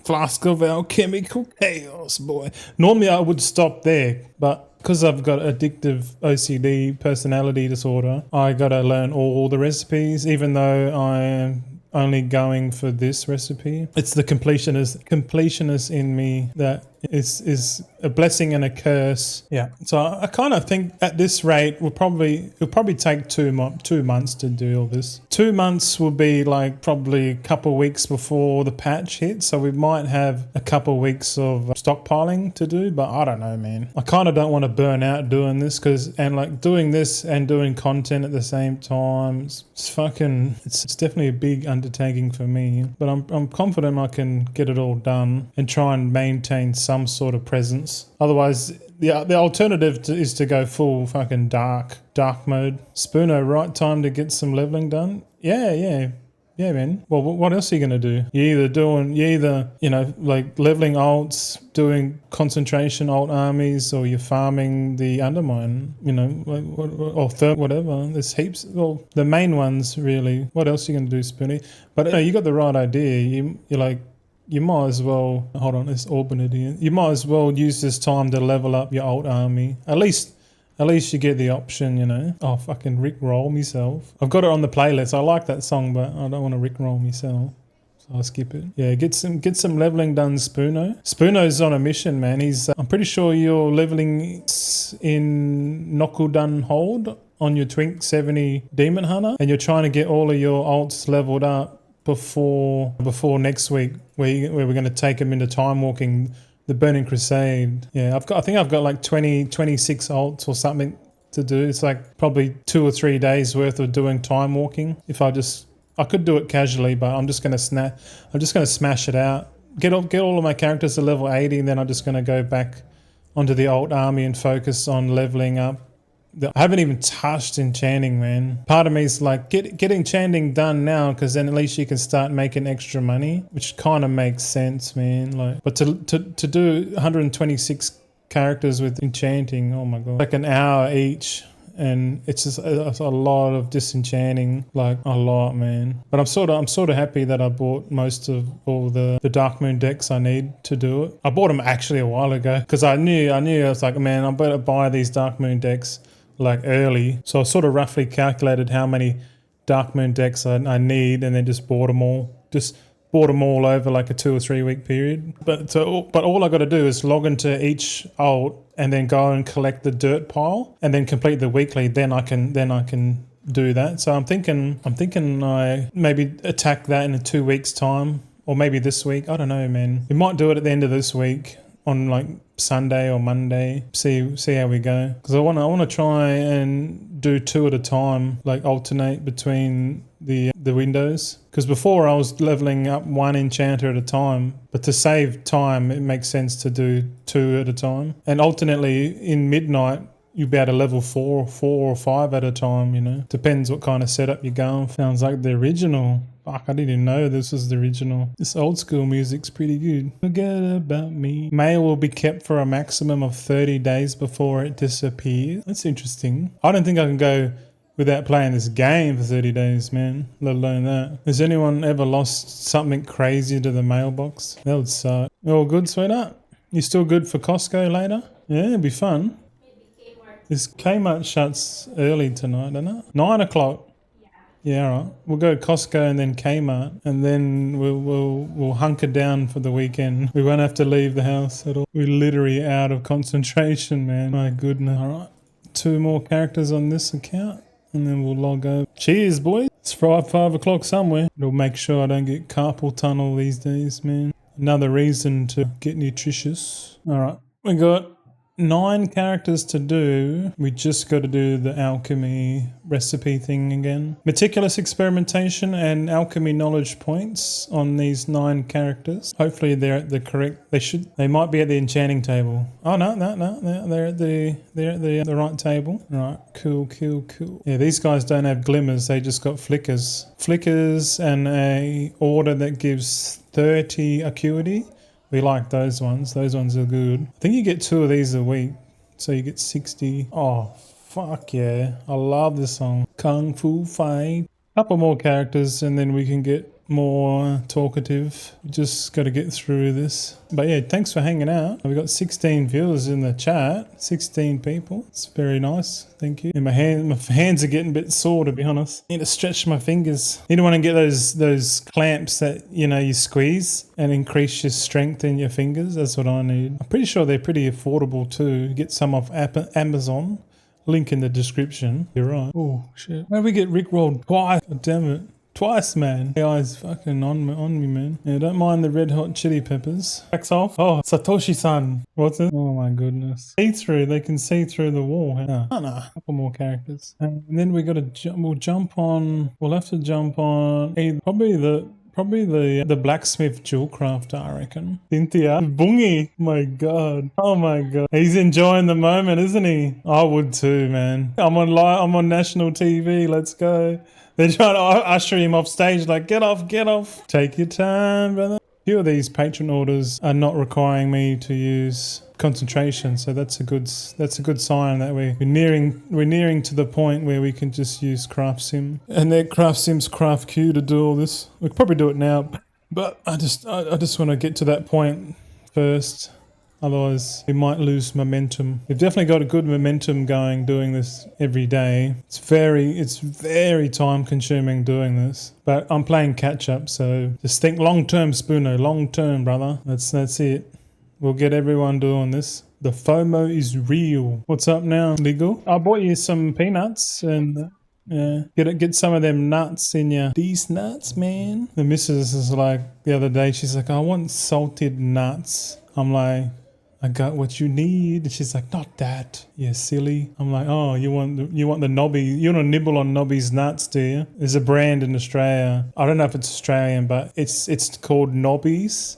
Flask of Alchemical Chaos, boy. Normally I would stop there, but because I've got addictive OCD personality disorder, I got to learn all the recipes, even though I am only going for this recipe. It's the completionist in me that is a blessing and a curse. Yeah. So I kind of think at this rate it'll probably take 2 months to do all this. 2 months will be like probably a couple of weeks before the patch hits. So we might have a couple of weeks of stockpiling to do, but I don't know, man. I kind of don't want to burn out doing this doing this and doing content at the same time. It's definitely a big undertaking for me, but I'm confident I can get it all done and try and maintain some sort of presence. Otherwise, the alternative is to go full fucking dark mode. Spoono, right time to get some leveling done? Yeah. Yeah, man. Well, what else are you going to do? You're either, you know, like leveling alts, doing concentration alt armies, or you're farming the undermine, you know, or whatever. There's heaps. Well, the main ones, really. What else are you going to do, Spoonie? But you got the right idea. You're like, you might as well, hold on, it's Albany. You might as well use this time to level up your alt army. At least you get the option, you know. Oh, fucking Rickroll myself. I've got it on the playlist. I like that song, but I don't want to Rickroll myself. So I'll skip it. Yeah, get some leveling done, Spoono. Spoono's on a mission, man. I'm pretty sure you're leveling in Nokudun Hold on your Twink 70 Demon Hunter, and you're trying to get all of your alts leveled up before next week, where we're going to take them into time walking. The Burning Crusade. Yeah, I think I've got like 26 alts or something to do. It's like probably 2 or 3 days worth of doing time walking. I could do it casually, but I'm just going to smash it out. Get all of my characters to level 80, and then I'm just going to go back onto the alt army and focus on leveling up. I haven't even touched enchanting, man. Part of me is like, get enchanting done now, because then at least you can start making extra money, which kind of makes sense, man. Like, but to do 126 characters with enchanting, oh my god, like an hour each, and it's just a lot of disenchanting, like a lot, man. But I'm sort of happy that I bought most of all the Dark Moon decks I need to do it. I bought them actually a while ago because I knew I was like, man, I better buy these Dark Moon decks like early. So I sort of roughly calculated how many Dark Moon decks I need, and then just bought them all. Just bought them all over like a 2 or 3 week period. But all I got to do is log into each alt and then go and collect the dirt pile and then complete the weekly. Then I can do that. So I'm thinking I maybe attack that in 2 weeks time, or maybe this week. I don't know, man. We might do it at the end of this week on like Sunday or Monday. See how we go. Because I want to try and do 2 at a time, like alternate between the windows. Because before I was leveling up 1 enchanter at a time, but to save time, it makes sense to do 2 at a time. And alternately in midnight, you'll be able to level 4 or 5 at a time, you know. Depends what kind of setup you're going. Sounds like the original. Fuck, I didn't even know this was the original. This old school music's pretty good. Forget about me. Mail will be kept for a maximum of 30 days before it disappears. That's interesting. I don't think I can go without playing this game for 30 days, man. Let alone that. Has anyone ever lost something crazy to the mailbox? That would suck. All good, sweetheart? You still good for Costco later? Yeah, it'll be fun. This Kmart shuts early tonight, doesn't it? 9 o'clock. Yeah, all right. We'll go to Costco and then Kmart, and then we'll hunker down for the weekend. We won't have to leave the house at all. We're literally out of concentration, man. My goodness. All right. 2 more characters on this account, and then we'll log over. Cheers, boys. It's 5 o'clock somewhere. It'll make sure I don't get carpal tunnel these days, man. Another reason to get nutritious. All right. We got 9 characters to do. We just got to do the alchemy recipe thing again. Meticulous experimentation and alchemy knowledge points on these 9 characters. Hopefully they're at the correct. They might be at the enchanting table. Oh no, they're at the right table. All right, cool. Yeah, these guys don't have glimmers. They just got flickers. Flickers and a order that gives 30 acuity. We like those ones. Those ones are good. I think you get 2 of these a week, so you get 60. Oh, fuck yeah. I love this song. Kung Fu Fight. Couple more characters and then we can get more talkative. We just got to get through this. But yeah, thanks for hanging out. We got 16 viewers in the chat. 16 people. It's very nice. Thank you. And my hands are getting a bit sore, to be honest. Need to stretch my fingers. You don't want to get those clamps that, you know, you squeeze and increase your strength in your fingers. That's what I need. I'm pretty sure they're pretty affordable too. Get some off Amazon. Link in the description. You're right. Oh shit. Why did we get rickrolled twice? God damn it. Twice, man. AI's fucking on me, man. Yeah, don't mind the red hot chili peppers. Backs off. Oh, Satoshi-san. What's it? Oh my goodness. See through. They can see through the wall. No. Couple more characters. And then we got to we'll have to jump on probably Probably the blacksmith jewelcrafter, I reckon. Cynthia. Bungie. My God. Oh my God. He's enjoying the moment, isn't he? I would too, man. I'm on national TV. Let's go. They're trying to usher him off stage like, get off, get off. Take your time, brother. A few of these patron orders are not requiring me to use concentration, so that's a good sign that we're nearing to the point where we can just use craft sim and then craft sim's craft queue to do all this. We could probably do it now, but I just want to get to that point first. Otherwise, we might lose momentum. We've definitely got a good momentum going doing this every day. It's very time consuming doing this. But I'm playing catch up, so just think long term, Spoono. Long term, brother. That's it. We'll get everyone doing this. The FOMO is real. What's up now, Legal? I bought you some peanuts and yeah, get some of them nuts in you. These nuts, man. The missus is like, the other day, she's like, I want salted nuts. I'm like, I got what you need. And she's like, not that. Yeah, silly. I'm like, oh, you want the Nobby? You want to nibble on Nobby's nuts, do you? There's a brand in Australia. I don't know if it's Australian, but it's called Nobby's,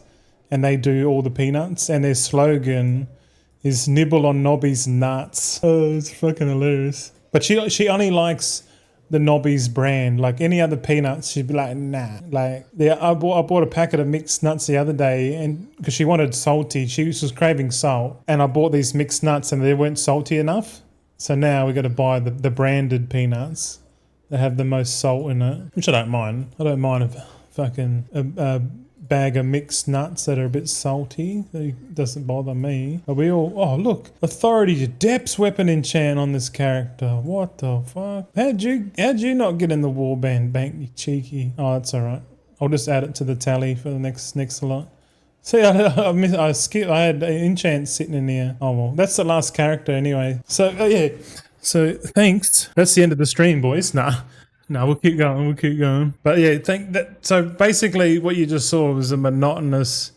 and they do all the peanuts. And their slogan is "Nibble on Nobby's nuts." Oh, it's fucking hilarious. But she only likes the Nobby's brand. Like any other peanuts, she'd be like, nah. Like I bought a packet of mixed nuts the other day, and because she wanted salty, she was craving salt, and I bought these mixed nuts and they weren't salty enough. So now we got to buy the branded peanuts that have the most salt in it, which I don't mind. I don't mind a fucking a bag of mixed nuts that are a bit salty. It doesn't bother me. Are we all... Oh, look. Authority to depths weapon enchant on this character. What the fuck? How'd you not get in the warband bank, you cheeky? Oh, that's alright. I'll just add it to the tally for the next lot. See, I skipped. I had enchant sitting in here. Oh, well. That's the last character anyway. So, yeah. So, thanks. That's the end of the stream, boys. Nah. No, we'll keep going. But yeah, so basically what you just saw was a monotonous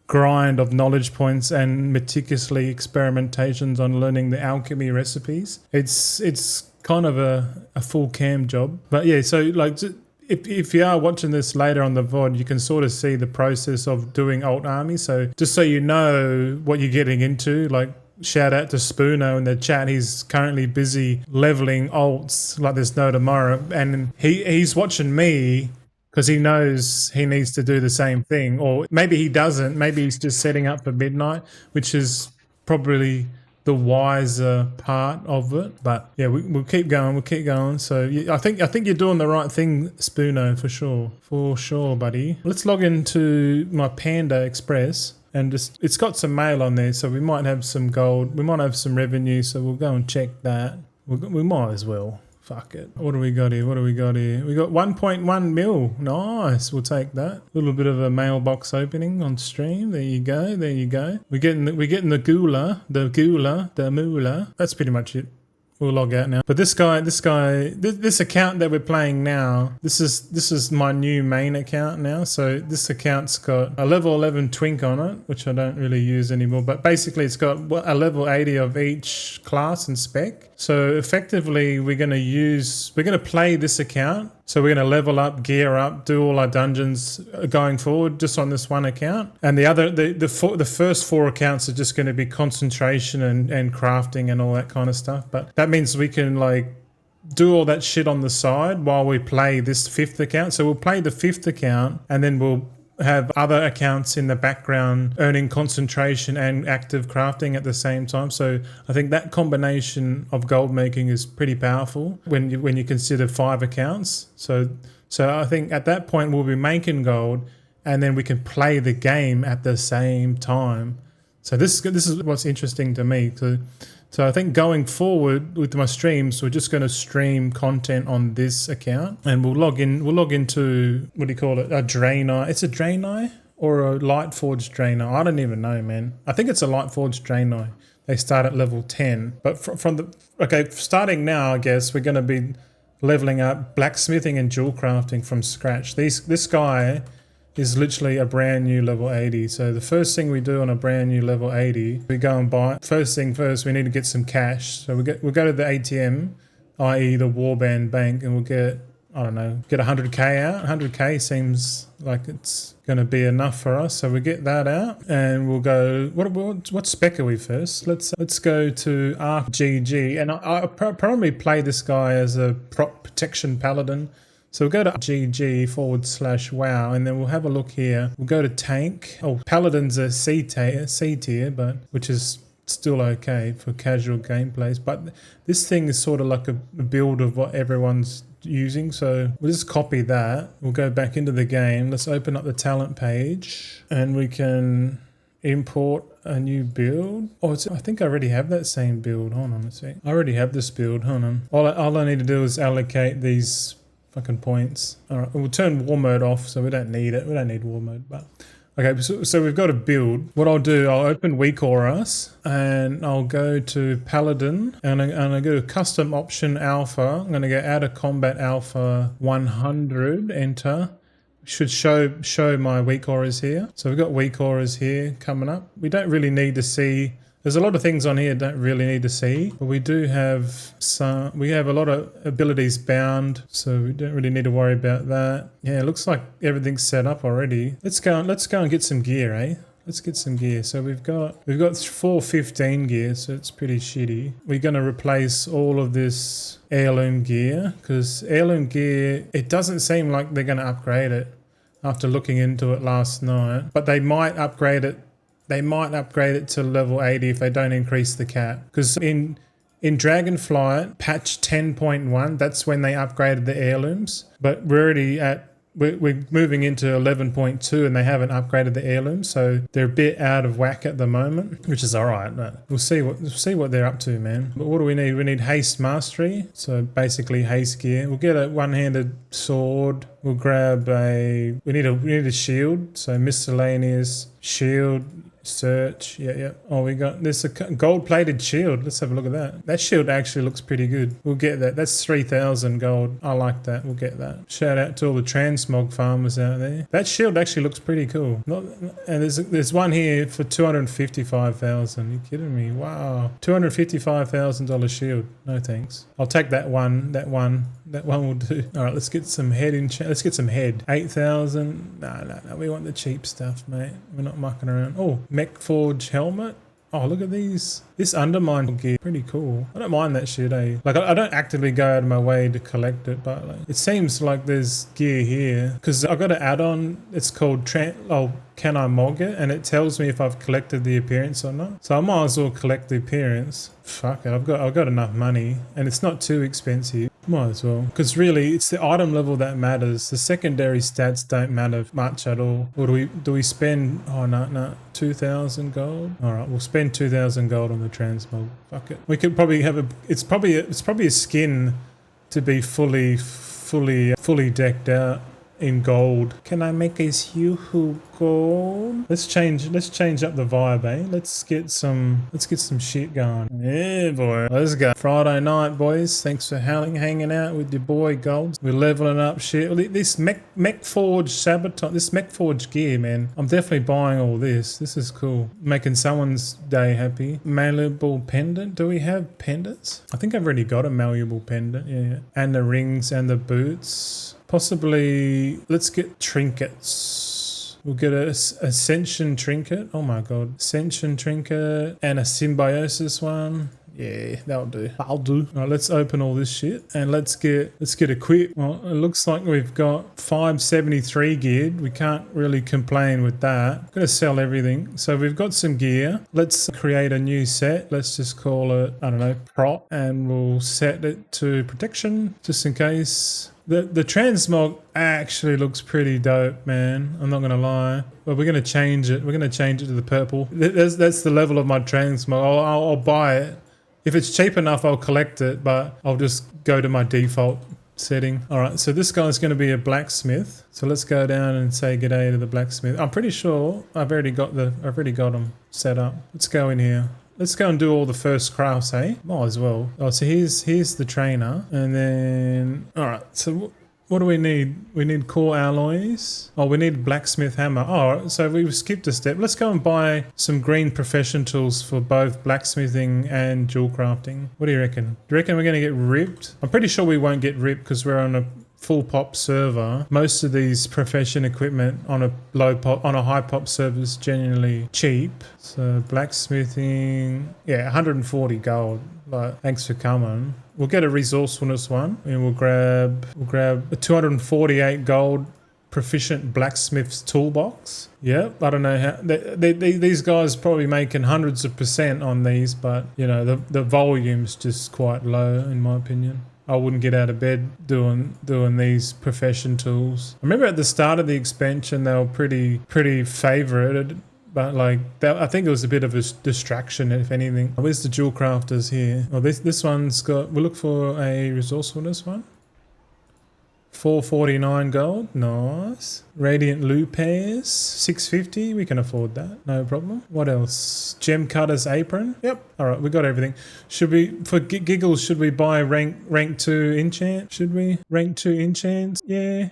grind of knowledge points and meticulously experimentations on learning the alchemy recipes. It's kind of a full cam job. But yeah, so like if you are watching this later on the VOD, you can sort of see the process of doing alt army. So just so you know what you're getting into, like, shout out to Spoono in the chat. He's currently busy leveling alts like there's no tomorrow, and he's watching me because he knows he needs to do the same thing, or maybe he doesn't. Maybe he's just setting up for midnight, which is probably the wiser part of it. But yeah, we'll keep going. So I think you're doing the right thing, Spoono, for sure, buddy. Let's log into my Panda Express. And just, it's got some mail on there, so we might have some gold. We might have some revenue, so we'll go and check that. We might as well. Fuck it. What do we got here? We got 1.1 mil. Nice. We'll take that. A little bit of a mailbox opening on stream. There you go. We're getting the moolah. That's pretty much it. We'll log out now. But this account that we're playing now, this is my new main account now. So this account's got a level 11 twink on it, which I don't really use anymore. But basically it's got a level 80 of each class and spec. So effectively we're going to play this account. So we're going to level up, gear up, do all our dungeons going forward just on this one account. And the first 4 accounts are just going to be concentration and crafting and all that kind of stuff. But that means we can like do all that shit on the side while we play this 5th account. So we'll play the 5th account and then we'll have other accounts in the background earning concentration and active crafting at the same time. So I think that combination of gold making is pretty powerful when you consider 5 accounts. So I think at that point we'll be making gold and then we can play the game at the same time. So this is what's interesting to me. So I think going forward with my streams, we're just going to stream content on this account, and we'll log into, what do you call it? A Draenei. It's a Draenei or a Lightforged Draenei. I don't even know, man. I think it's a Lightforged Draenei. They start at level 10. But starting now, I guess we're going to be leveling up blacksmithing and jewelcrafting from scratch. This guy is literally a brand new level 80. So the first thing we do on a brand new level 80, we go and buy. First thing first, we need to get some cash. So we'll go to the ATM, i.e. the Warband Bank, and we'll get I don't know, get 100k out. 100k seems like it's going to be enough for us. So we get that out and we'll go, what spec are we first? Let's go to Arc GG. And I probably play this guy as a prop protection paladin. So we'll go to GG/WoW and then we'll have a look here. We'll go to tank. Oh, paladin's a C tier, but which is still okay for casual gameplays. But this thing is sort of like a build of what everyone's using. So we'll just copy that. We'll go back into the game. Let's open up the talent page and we can import a new build. Oh, I think I already have that same build. Hold on a sec. I already have this build. Hold on. All I need to do is allocate these fucking points. All right, we'll turn war mode off, so we don't need it. We don't need war mode, but okay. So we've got a build. What I'll do, I'll open weak auras and I'll go to paladin and I go to custom option alpha. I'm going to go add a combat alpha 100. Enter. Should show my weak auras here. So we've got weak auras here coming up. We don't really need to see. There's a lot of things on here don't really need to see, but we do have some. We have a lot of abilities bound, so we don't really need to worry about that. Yeah, it looks like everything's set up already. Let's go and get some gear, eh? Let's get some gear. So we've got 415 gear, so it's pretty shitty. We're gonna replace all of this heirloom gear because heirloom gear. It doesn't seem like they're gonna upgrade it after looking into it last night, but they might upgrade it. They might upgrade it to level 80 if they don't increase the cap. Because in Dragonflight, patch 10.1, that's when they upgraded the heirlooms. But we're moving into 11.2 and they haven't upgraded the heirlooms. So they're a bit out of whack at the moment, which is all right. But we'll see what they're up to, man. But what do we need? We need haste mastery. So basically haste gear. We'll get a one-handed sword. We'll grab we need a shield. So miscellaneous shield. Search, yeah. Oh, we got this gold-plated shield. Let's have a look at that. That shield actually looks pretty good. We'll get that. That's 3,000 gold. I like that. We'll get that. Shout out to all the transmog farmers out there. That shield actually looks pretty cool. And there's one here for 255,000. You kidding me? Wow, $255,000 shield. No thanks. I'll take that one. That one will do. All right, let's get some head in. Let's get some head. 8,000. No. We want the cheap stuff, mate. We're not mucking around. Oh, Mech Forge helmet. Oh, look at these. This undermine gear, pretty cool. I don't mind that shit, eh? Like, I don't actively go out of my way to collect it, but like, it seems like there's gear here. Because I've got an add-on, it's called Can I Mog It? And it tells me if I've collected the appearance or not. So I might as well collect the appearance. Fuck it, I've got enough money. And it's not too expensive. Might as well. Because really, it's the item level that matters. The secondary stats don't matter much at all. Or do we spend, oh no, 2,000 gold? Alright, we'll spend 2,000 gold on the transmog. Fuck it. We could probably have it's probably a skin to be fully decked out in gold. Can I make a hue gold? Let's change up the vibe, eh? Let's get some shit going. Yeah, boy. Let's go. Friday night, boys. Thanks for hanging out with your boy Golds. We're leveling up shit. This Mech Forge sabotage, this Mech Forge gear, man. I'm definitely buying all this. This is cool. Making someone's day happy. Malleable pendant. Do we have pendants? I think I've already got a malleable pendant. Yeah. And the rings and the boots. Possibly, let's get trinkets. We'll get a Ascension trinket. Oh my god. Ascension trinket and a Symbiosis one. Yeah, that'll do. I'll do. All right, let's open all this shit and let's get equipped. Well, it looks like we've got 573 geared. We can't really complain with that. I'm gonna sell everything. So we've got some gear. Let's create a new set. Let's just call it, I don't know, prop, and we'll set it to protection just in case. The transmog actually looks pretty dope, man. I'm not gonna lie. But we're gonna change it. We're gonna change it to the purple. That's the level of my transmog. I'll buy it. If it's cheap enough, I'll collect it, but I'll just go to my default setting. All right, so this guy's going to be a blacksmith. So let's go down and say g'day to the blacksmith. I'm pretty sure I've already got him set up. Let's go in here. Let's go and do all the first crafts, eh? Might as well. Oh, so here's the trainer, and then all right. So what do we need? We need core alloys. Oh, we need blacksmith hammer. Oh, so we've skipped a step. Let's go and buy some green profession tools for both blacksmithing and jewel crafting. What do you reckon? Do you reckon we're going to get ripped? I'm pretty sure we won't get ripped because we're on a full pop server, most of these profession equipment on a high pop server is genuinely cheap. So blacksmithing, yeah, 140 gold. Like, thanks for coming. We'll get a resourcefulness one, and we'll grab a 248 gold proficient blacksmith's toolbox. Yep, I don't know how these guys probably making hundreds of % on these, but you know the volume's just quite low in my opinion. I wouldn't get out of bed doing these profession tools. I remember at the start of the expansion they were pretty favorited, but like I think it was a bit of a distraction if anything. Where's the jewel crafters here? Oh, this one's got. We'll look for a resourcefulness one. 449 gold, nice. Radiant loot pairs, 650, we can afford that, no problem. What else? Gem cutter's apron, yep. All right, we got everything. Should we, for giggles, should we buy rank 2 enchant? Should we? Rank 2 enchants? Yeah,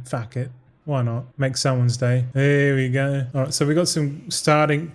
fuck it. Why not? Make someone's day. There we go. All right, so we got some starting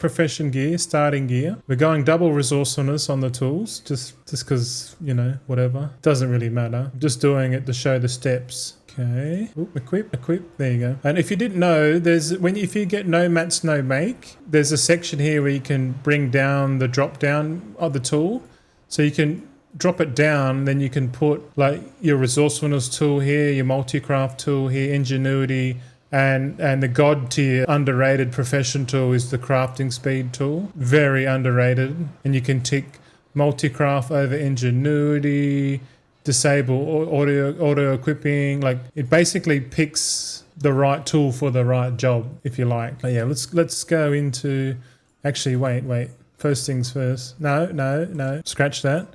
gear. We're going double resourcefulness on the tools, just because, you know, whatever. Doesn't really matter. I'm just doing it to show the steps. Okay. Ooh, equip. There you go. And if you didn't know, if you get no mats, no make, there's a section here where you can bring down the drop down of the tool. So you can drop it down, then you can put like your resourcefulness tool here, your multi-craft tool here, ingenuity, and the god tier underrated profession tool is the crafting speed tool. Very underrated. And you can tick multi-craft over ingenuity, disable auto equipping. Like it basically picks the right tool for the right job, if you like. But yeah, let's go into, actually wait. First things first. No. Scratch that.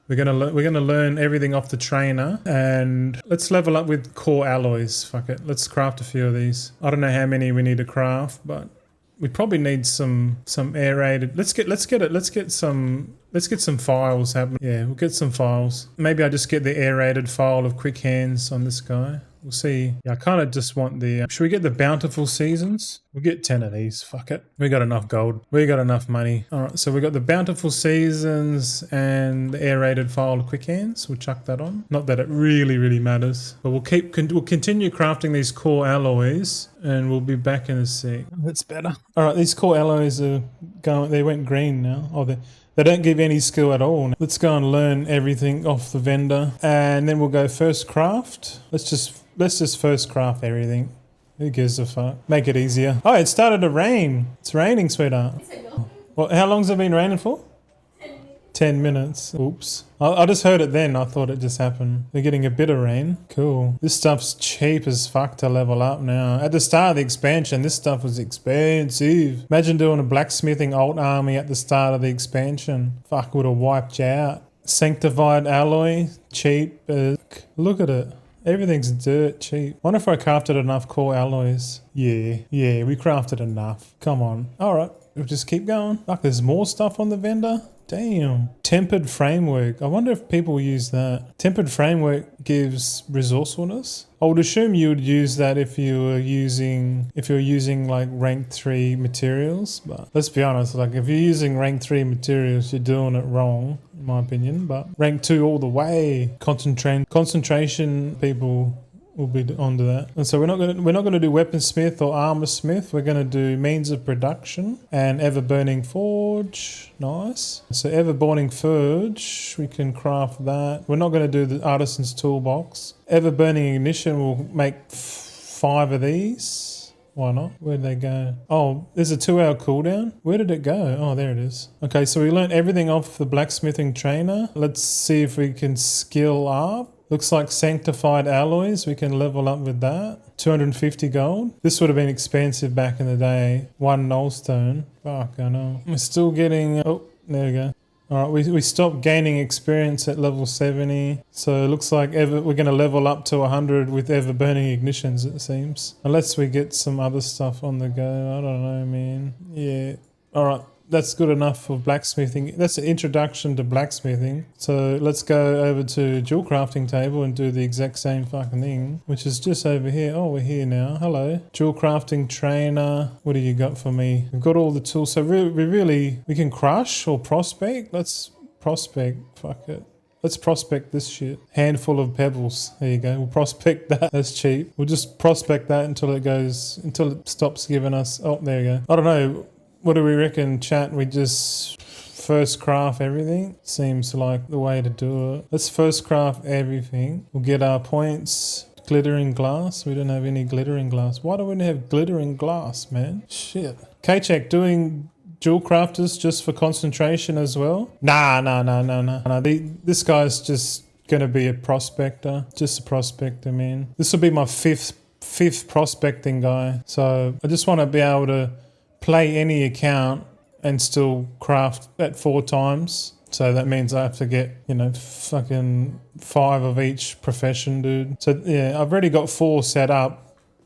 We're gonna learn everything off the trainer, and let's level up with core alloys. Fuck it, let's craft a few of these. I don't know how many we need to craft, but we probably need some aerated. Let's get some files happening. Yeah, we'll get some files. Maybe I just get the aerated file of quick hands on this guy. We'll see. Yeah, I kind of just want the... should we get the bountiful seasons? We'll get 10 of these. Fuck it. We got enough gold. We got enough money. All right, so we got the bountiful seasons and the aerated file of quick hands. We'll chuck that on. Not that it really matters, but we'll continue crafting these core alloys, and we'll be back in a sec. That's better. All right, these core alloys are going... They went green now. Oh, they don't give any skill at all. Let's go and learn everything off the vendor, and then we'll go first craft. Let's just first craft everything. Who gives a fuck? Make it easier. Oh, it started to rain. It's raining, sweetheart. Well, how long's it been raining for? 10 minutes. Oops. I just heard it then. I thought it just happened. They're getting a bit of rain. Cool. This stuff's cheap as fuck to level up now. At the start of the expansion, this stuff was expensive. Imagine doing a blacksmithing alt army at the start of the expansion. Fuck, would have wiped you out. Sanctified alloy. Cheap. Look at it. Everything's dirt cheap. Wonder if I crafted enough core alloys. Yeah, we crafted enough. Come on. Alright, we'll just keep going. Fuck, there's more stuff on the vendor? Damn. Tempered framework. I wonder if people use that. Tempered framework gives resourcefulness. I would assume you would use that if you were using like rank 3 materials. But let's be honest, like if you're using rank 3 materials, you're doing it wrong, in my opinion. But rank 2 all the way. Concentration people will be onto that. And so we're not gonna do weaponsmith or armor smith. We're gonna do means of production and ever burning forge. Nice. So ever burning forge, we can craft that. We're not gonna do the artisan's toolbox. Ever burning ignition, we'll make 5 of these. Why not? Where'd they go? Oh, there's a 2-hour cooldown. Where did it go? Oh, there it is. Okay, so we learned everything off the blacksmithing trainer. Let's see if we can skill up. Looks like sanctified alloys. We can level up with that. 250 gold. This would have been expensive back in the day. 1 nullstone. Fuck, I know. We're still getting... Oh, there we go. Alright, we stopped gaining experience at level 70. So it looks like we're going to level up to 100 with ever burning ignitions, it seems. Unless we get some other stuff on the go. I don't know, man. Yeah. Alright. That's good enough for blacksmithing. That's an introduction to blacksmithing. So let's go over to jewel crafting table and do the exact same fucking thing, which is just over here. Oh, we're here now. Hello. Jewel crafting trainer. What do you got for me? We've got all the tools. So we can crush or prospect. Let's prospect. Fuck it. Let's prospect this shit. Handful of pebbles. There you go. We'll prospect that. That's cheap. We'll just prospect that until it stops giving us. Oh, there you go. I don't know. What do we reckon, chat? We just first craft everything. Seems like the way to do it. Let's first craft everything. We'll get our points. Glittering glass. We don't have any glittering glass. Why do we have glittering glass, man? Shit. K-Check doing jewel crafters just for concentration as well? Nah. This guy's just gonna be a prospector. Just a prospector, man. This will be my fifth prospecting guy. So I just want to be able to play any account and still craft at 4 times. So that means I have to get, fucking 5 of each profession, dude. So yeah, I've already got 4 set up.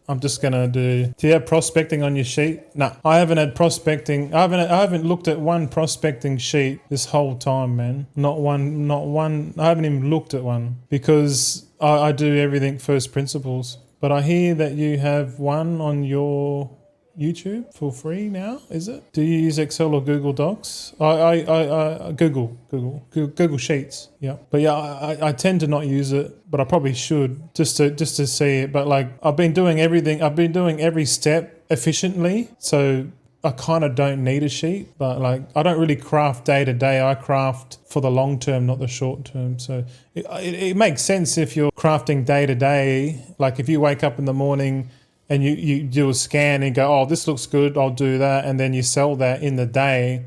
I'm just gonna do you have prospecting on your sheet? No, I haven't had prospecting. I haven't looked at one prospecting sheet this whole time, man. Not one. I haven't even looked at one because I do everything first principles. But I hear that you have one on your YouTube for free now, is it? Do you use Excel or Google Docs? I Google Sheets. Yeah, but yeah, I tend to not use it, but I probably should just to see it. But like I've been doing everything. I've been doing every step efficiently, so I kind of don't need a sheet. But like I don't really craft day to day. I craft for the long term, not the short term. So it makes sense if you're crafting day to day. Like if you wake up in the morning and you do a scan and go, oh, this looks good, I'll do that, and then you sell that in the day,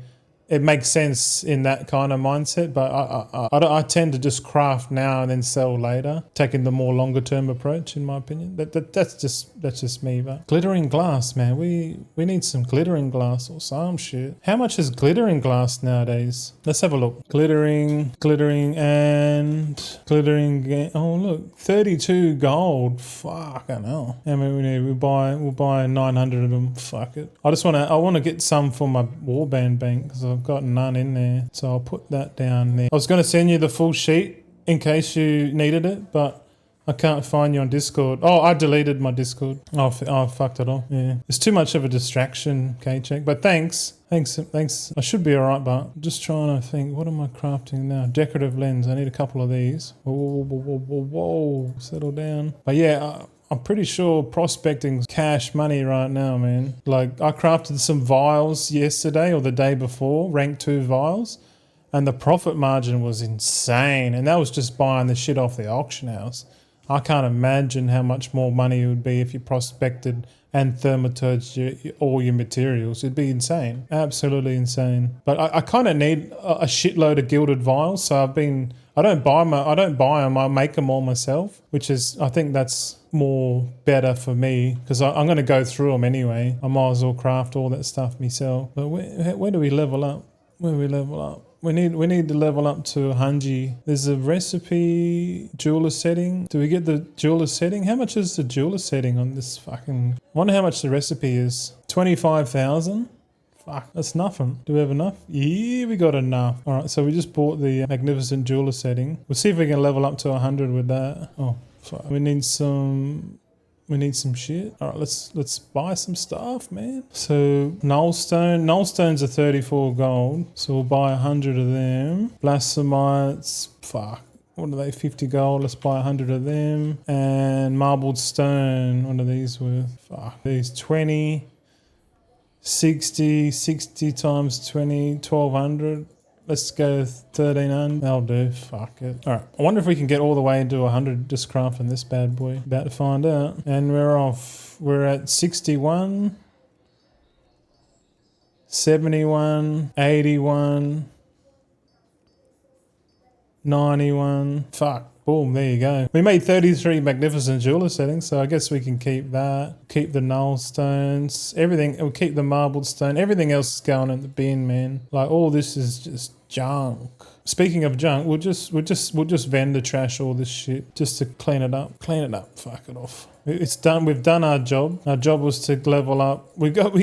it makes sense in that kind of mindset. But I tend to just craft now and then sell later, taking the more longer term approach, in my opinion. That's just me. But glittering glass, man, we need some glittering glass or some shit. How much is glittering glass nowadays? Let's have a look. Glittering. Oh look, 32 gold. Fucking hell. How many we need? We'll buy 900 of them. Fuck it. I want to get some for my warband bank because I've got none in there, so I'll put that down there. I was going to send you the full sheet in case you needed it, but I can't find you on Discord. Oh, I deleted my Discord. I fucked it all. Yeah, it's too much of a distraction, K-Check. But thanks. I should be alright, but I'm just trying to think. What am I crafting now? Decorative lens. I need a couple of these. Whoa. Settle down. But yeah, I'm pretty sure prospecting's cash money right now, man. Like I crafted some vials yesterday or the day before, rank 2 vials, and the profit margin was insane. And that was just buying the shit off the auction house. I can't imagine how much more money it would be if you prospected and thermaturged all your materials. It'd be insane. Absolutely insane. But I kind of need a shitload of gilded vials. So I don't buy them. I make them all myself, which is, I think that's more better for me because I'm going to go through them anyway. I might as well craft all that stuff myself. But where do we level up? We need to level up to Hanji. There's a recipe jeweler setting. Do we get the jeweler setting? How much is the jeweler setting on this fucking... I wonder how much the recipe is. 25,000? Fuck, that's nothing. Do we have enough? Yeah, we got enough. All right, so we just bought the magnificent jeweler setting. We'll see if we can level up to 100 with that. Oh, fuck. We need some shit. All right, let's buy some stuff, man. So nullstones are 34 gold. So we'll buy 100 of them. Blasphemites, fuck. What are they? 50 gold. Let's buy 100 of them. And marbled stone. What are these worth? Fuck. These 20, 60 times 20, 1200. Let's go 1300. That'll do. Fuck it. All right. I wonder if we can get all the way into 100 just crafting this bad boy. About to find out. And we're off. We're at 61, 71, 81, 91. Fuck. Boom, there you go. We made 33 magnificent jeweler settings, so I guess we can keep that. Keep the null stones. Everything, we'll keep the marbled stone. Everything else is going in the bin, man. Like all this is just junk. Speaking of junk, we'll just vendor trash all this shit just to clean it up. Fuck it off. It's done. We've done our job. Our job was to level up. We got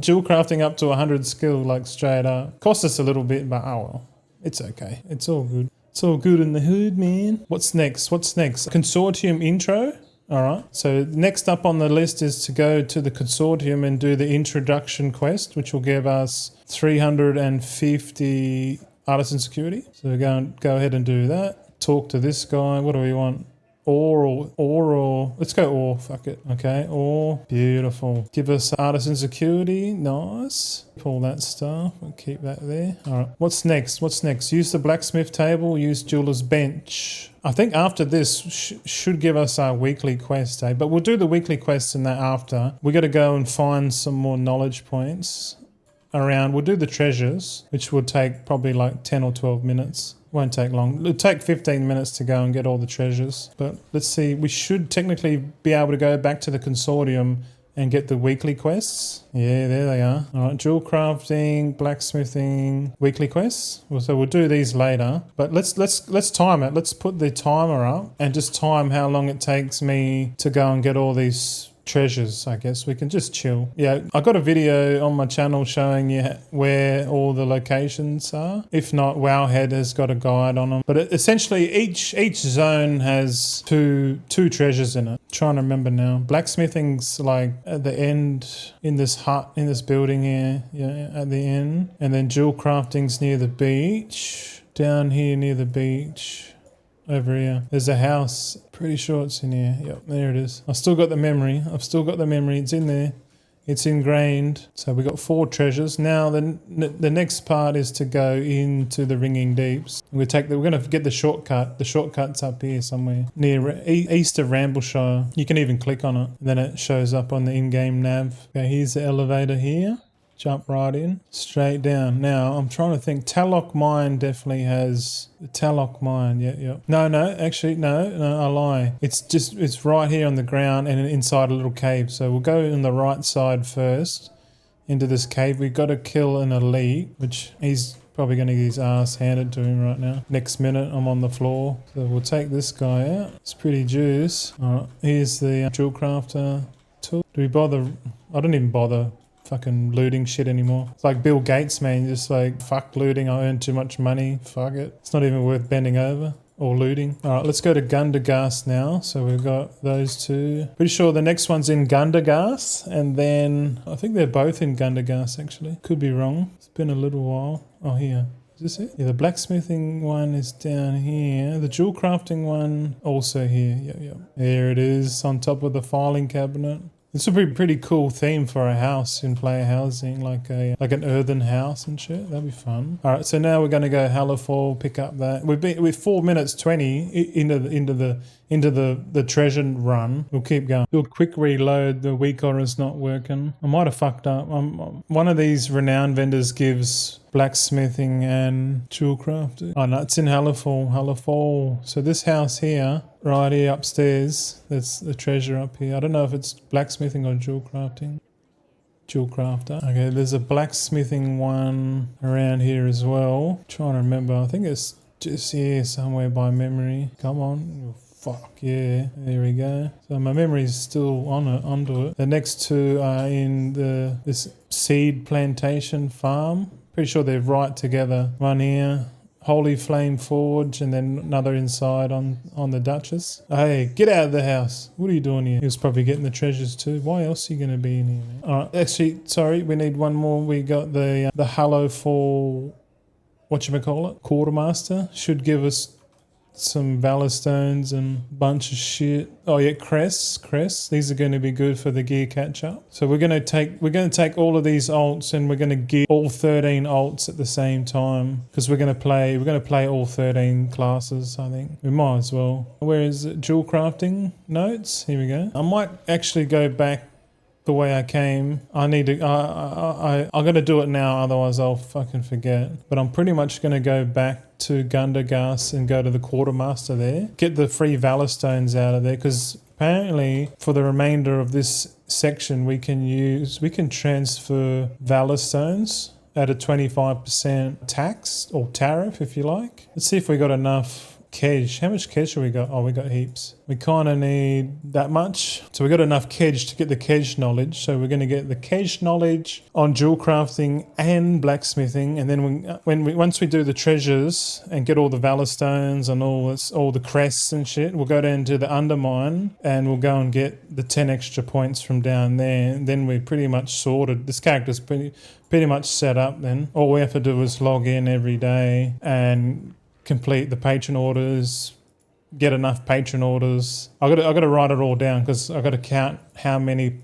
jewel crafting up to 100 skill, like straight up. Cost us a little bit, but oh well. It's okay. It's all good. It's all good in the hood, man. What's next? Consortium intro. All right. So next up on the list is to go to the consortium and do the introduction quest, which will give us 350 artisan security. So we're going to go ahead and do that. talk to this guy. What do we want? Or let's go ore, fuck it. Okay, ore, beautiful. Give us artisan security, nice. Pull that stuff, we'll keep that there. All right, what's next? Use the blacksmith table, use jeweler's bench. I think after this should give us our weekly quest, but we'll do the weekly quest in that after. We got to go and find some more knowledge points around. We'll do the treasures, which will take probably like 10 or 12 minutes. Won't take long. It'll take 15 minutes to go and get all the treasures. But let's see, we should technically be able to go back to the consortium and get the weekly quests. Yeah, there they are. All right, jewel crafting, blacksmithing, weekly quests. So we'll do these later. But let's time it. Let's put the timer up and just time how long it takes me to go and get all these treasures. I guess we can just chill. Yeah, I got a video on my channel showing you where all the locations are. If not, Wowhead has got a guide on them. But essentially each zone has two treasures in it. I'm trying to remember now. Blacksmithing's like at the end in this hut, in this building here. Yeah, at the end. And then jewel crafting's near the beach. Down here near the beach. Over here. There's a house. Pretty sure it's in here. Yep, there it is. I've still got the memory. It's in there. It's ingrained. So we got 4 treasures. Now the next part is to go into the Ringing Deeps. We're going to get the shortcut. The shortcut's up here somewhere near east of Rambleshire. You can even click on it. Then it shows up on the in-game nav. Okay, here's the elevator here. Jump right in, straight down. Now, I'm trying to think. Tallock Mine definitely has... The Tallock Mine, yeah. No, actually, no, I lie. It's right here on the ground and inside a little cave. So we'll go in the right side first into this cave. We've got to kill an elite, which he's probably going to get his ass handed to him right now. Next minute, I'm on the floor. So we'll take this guy out. It's pretty juice. All right, here's the jewel crafter tool. Do we bother? I don't even bother fucking looting shit anymore. It's like Bill Gates, man. Just like, fuck looting. I earn too much money. Fuck it. It's not even worth bending over or looting. All right, let's go to Gundergast now. So we've got those 2. Pretty sure the next one's in Gundergast. And then I think they're both in Gundergast, actually. Could be wrong. It's been a little while. Oh, here. Is this it? Yeah, the blacksmithing one is down here. The jewel crafting one also here. Yep. There it is on top of the filing cabinet. It's a pretty cool theme for a house in player housing, like an earthen house and shit. That'd be fun. All right, so now we're going to go Hallowfall, pick up that. We're 4 minutes 20 into the treasure run. We'll keep going. Do a quick reload. The weaker is not working. I might have fucked up. One of these renowned vendors gives blacksmithing and jewelcrafting. Oh no, it's in Hallowfall. So this house here, right here upstairs, that's the treasure up here. I don't know if it's blacksmithing or jewelcrafting. Jewelcrafter. Okay, there's a blacksmithing one around here as well. Trying to remember. I think it's just here somewhere by memory. Come on. Fuck yeah, there we go. So my memory's still onto it. The next 2 are in this seed plantation farm. Pretty sure they're right together. One here, Holy Flame Forge, and then another inside on the Duchess. Hey, get out of the house. What are you doing here? He was probably getting the treasures too. Why else are you going to be in here, man? Alright, actually, sorry, we need one more. We got the Hallowfall, whatchamacallit, Quartermaster. Should give us some valor stones and a bunch of shit. Oh yeah, crests. These are going to be good for the gear catch up. So we're going to take all of these alts and we're going to gear all 13 alts at the same time because we're going to play all 13 classes. I think we might as well. Where is it? Jewel crafting notes. Here we go. I might actually go back the way I came. I need to. I'm gonna do it now, otherwise I'll fucking forget. But I'm pretty much gonna go back to Gundergast and go to the Quartermaster there. Get the free Valor Stones out of there because apparently for the remainder of this section we can transfer Valor Stones at a 25% tax or tariff if you like. Let's see if we got enough. Kedge. How much kedge have we got? Oh, we got heaps. We kind of need that much. So we got enough kedge to get the kedge knowledge. So we're going to get the kedge knowledge on jewel crafting and blacksmithing. And then once we do the treasures and get all the valor stones and all the crests and shit, we'll go down to the undermine and we'll go and get the 10 extra points from down there. And then we're pretty much sorted. This character's pretty much set up then. All we have to do is log in every day and complete the patron orders, get enough patron orders. I got to write it all down because I got to count how many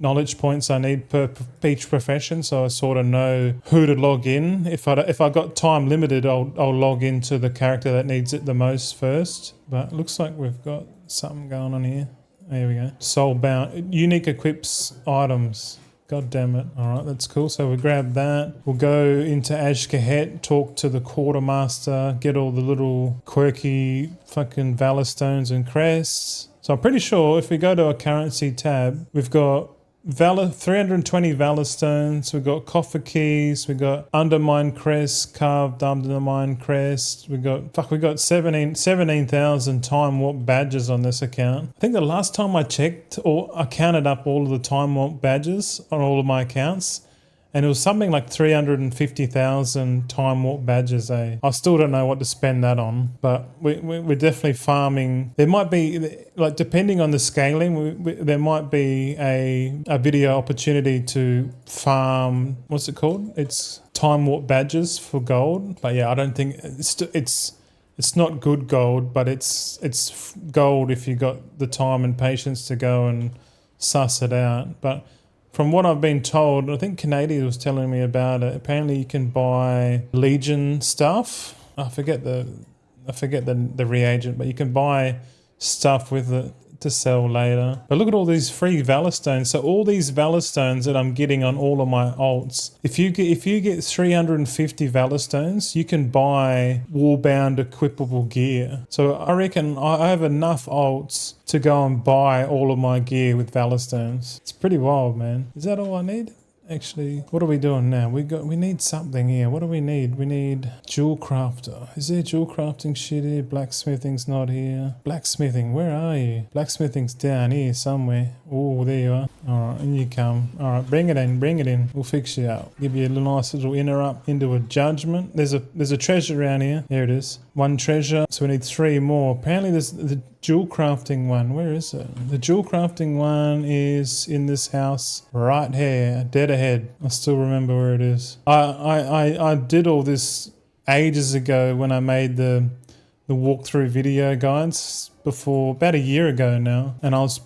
knowledge points I need per each profession, so I sort of know who to log in. If I got time limited, I'll log into the character that needs it the most first. But it looks like we've got something going on here. There we go. Soulbound unique equips items. God damn it. All right, that's cool. So we grab that. We'll go into Ashkahet, talk to the quartermaster, get all the little quirky fucking valor stones and crests. So I'm pretty sure if we go to our currency tab, we've got 320 valor stones, we've got coffer keys, we've got undermine crest, carved undermine crest, we got 17,000 time warp badges on this account. I think the last time I checked, or I counted up all of the time warp badges on all of my accounts, and it was something like 350,000 time warp badges. I still don't know what to spend that on, but we're definitely farming. There might be, like, depending on the scaling, there might be a video opportunity to farm, what's it called? It's time warp badges for gold. But yeah, I don't think it's not good gold, but it's gold if you got the time and patience to go and suss it out. But from what I've been told, I think Canadian was telling me about it. Apparently, you can buy Legion stuff. I forget the reagent, but you can buy stuff with it to sell later. But look at all these free valor stones. So all these valor stones that I'm getting on all of my alts. If you get 350 valor stones, you can buy warbound equipable gear. So I reckon I have enough alts to go and buy all of my gear with valor stones. It's pretty wild, man. Is that all I need? Actually, what are we doing now? We need something here. What do we need? We need jewel crafter. Is there jewel crafting shit here? Blacksmithing's not here. Blacksmithing, where are you? Blacksmithing's down here somewhere. Oh, there you are. All right, in you come. All right, bring it in. We'll fix you out. Give you a nice little interrupt into a judgment. There's a treasure around here. There it is. One treasure. So we need 3 more. Apparently there's the jewel crafting one. Where is it? The jewel crafting one is in this house right here, dead ahead. I still remember where it is. I did all this ages ago when I made the walkthrough video guides before, about a year ago now, and I was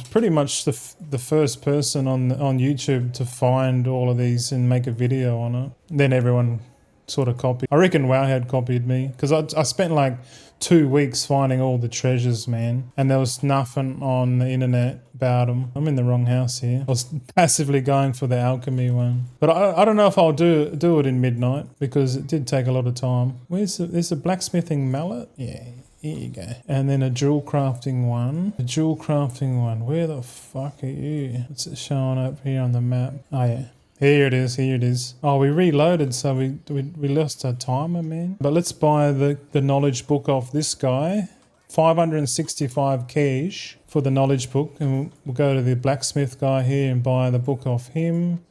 pretty much the first person on YouTube to find all of these and make a video on it. Then everyone sort of copied. I reckon WoW had copied me because I spent like 2 weeks finding all the treasures, man, and there was nothing on the internet about them. I'm in the wrong house here. I was passively going for the alchemy one, but I don't know if I'll do it in midnight because it did take a lot of time. There's a blacksmithing mallet? Yeah. Here you go. And then a jewel crafting one. A jewel crafting one. Where the fuck are you? What's it showing up here on the map? Oh yeah. Here it is. Oh, we reloaded, so we lost our timer, man. But let's buy the knowledge book off this guy. 565 cash for the knowledge book. And we'll go to the blacksmith guy here and buy the book off him.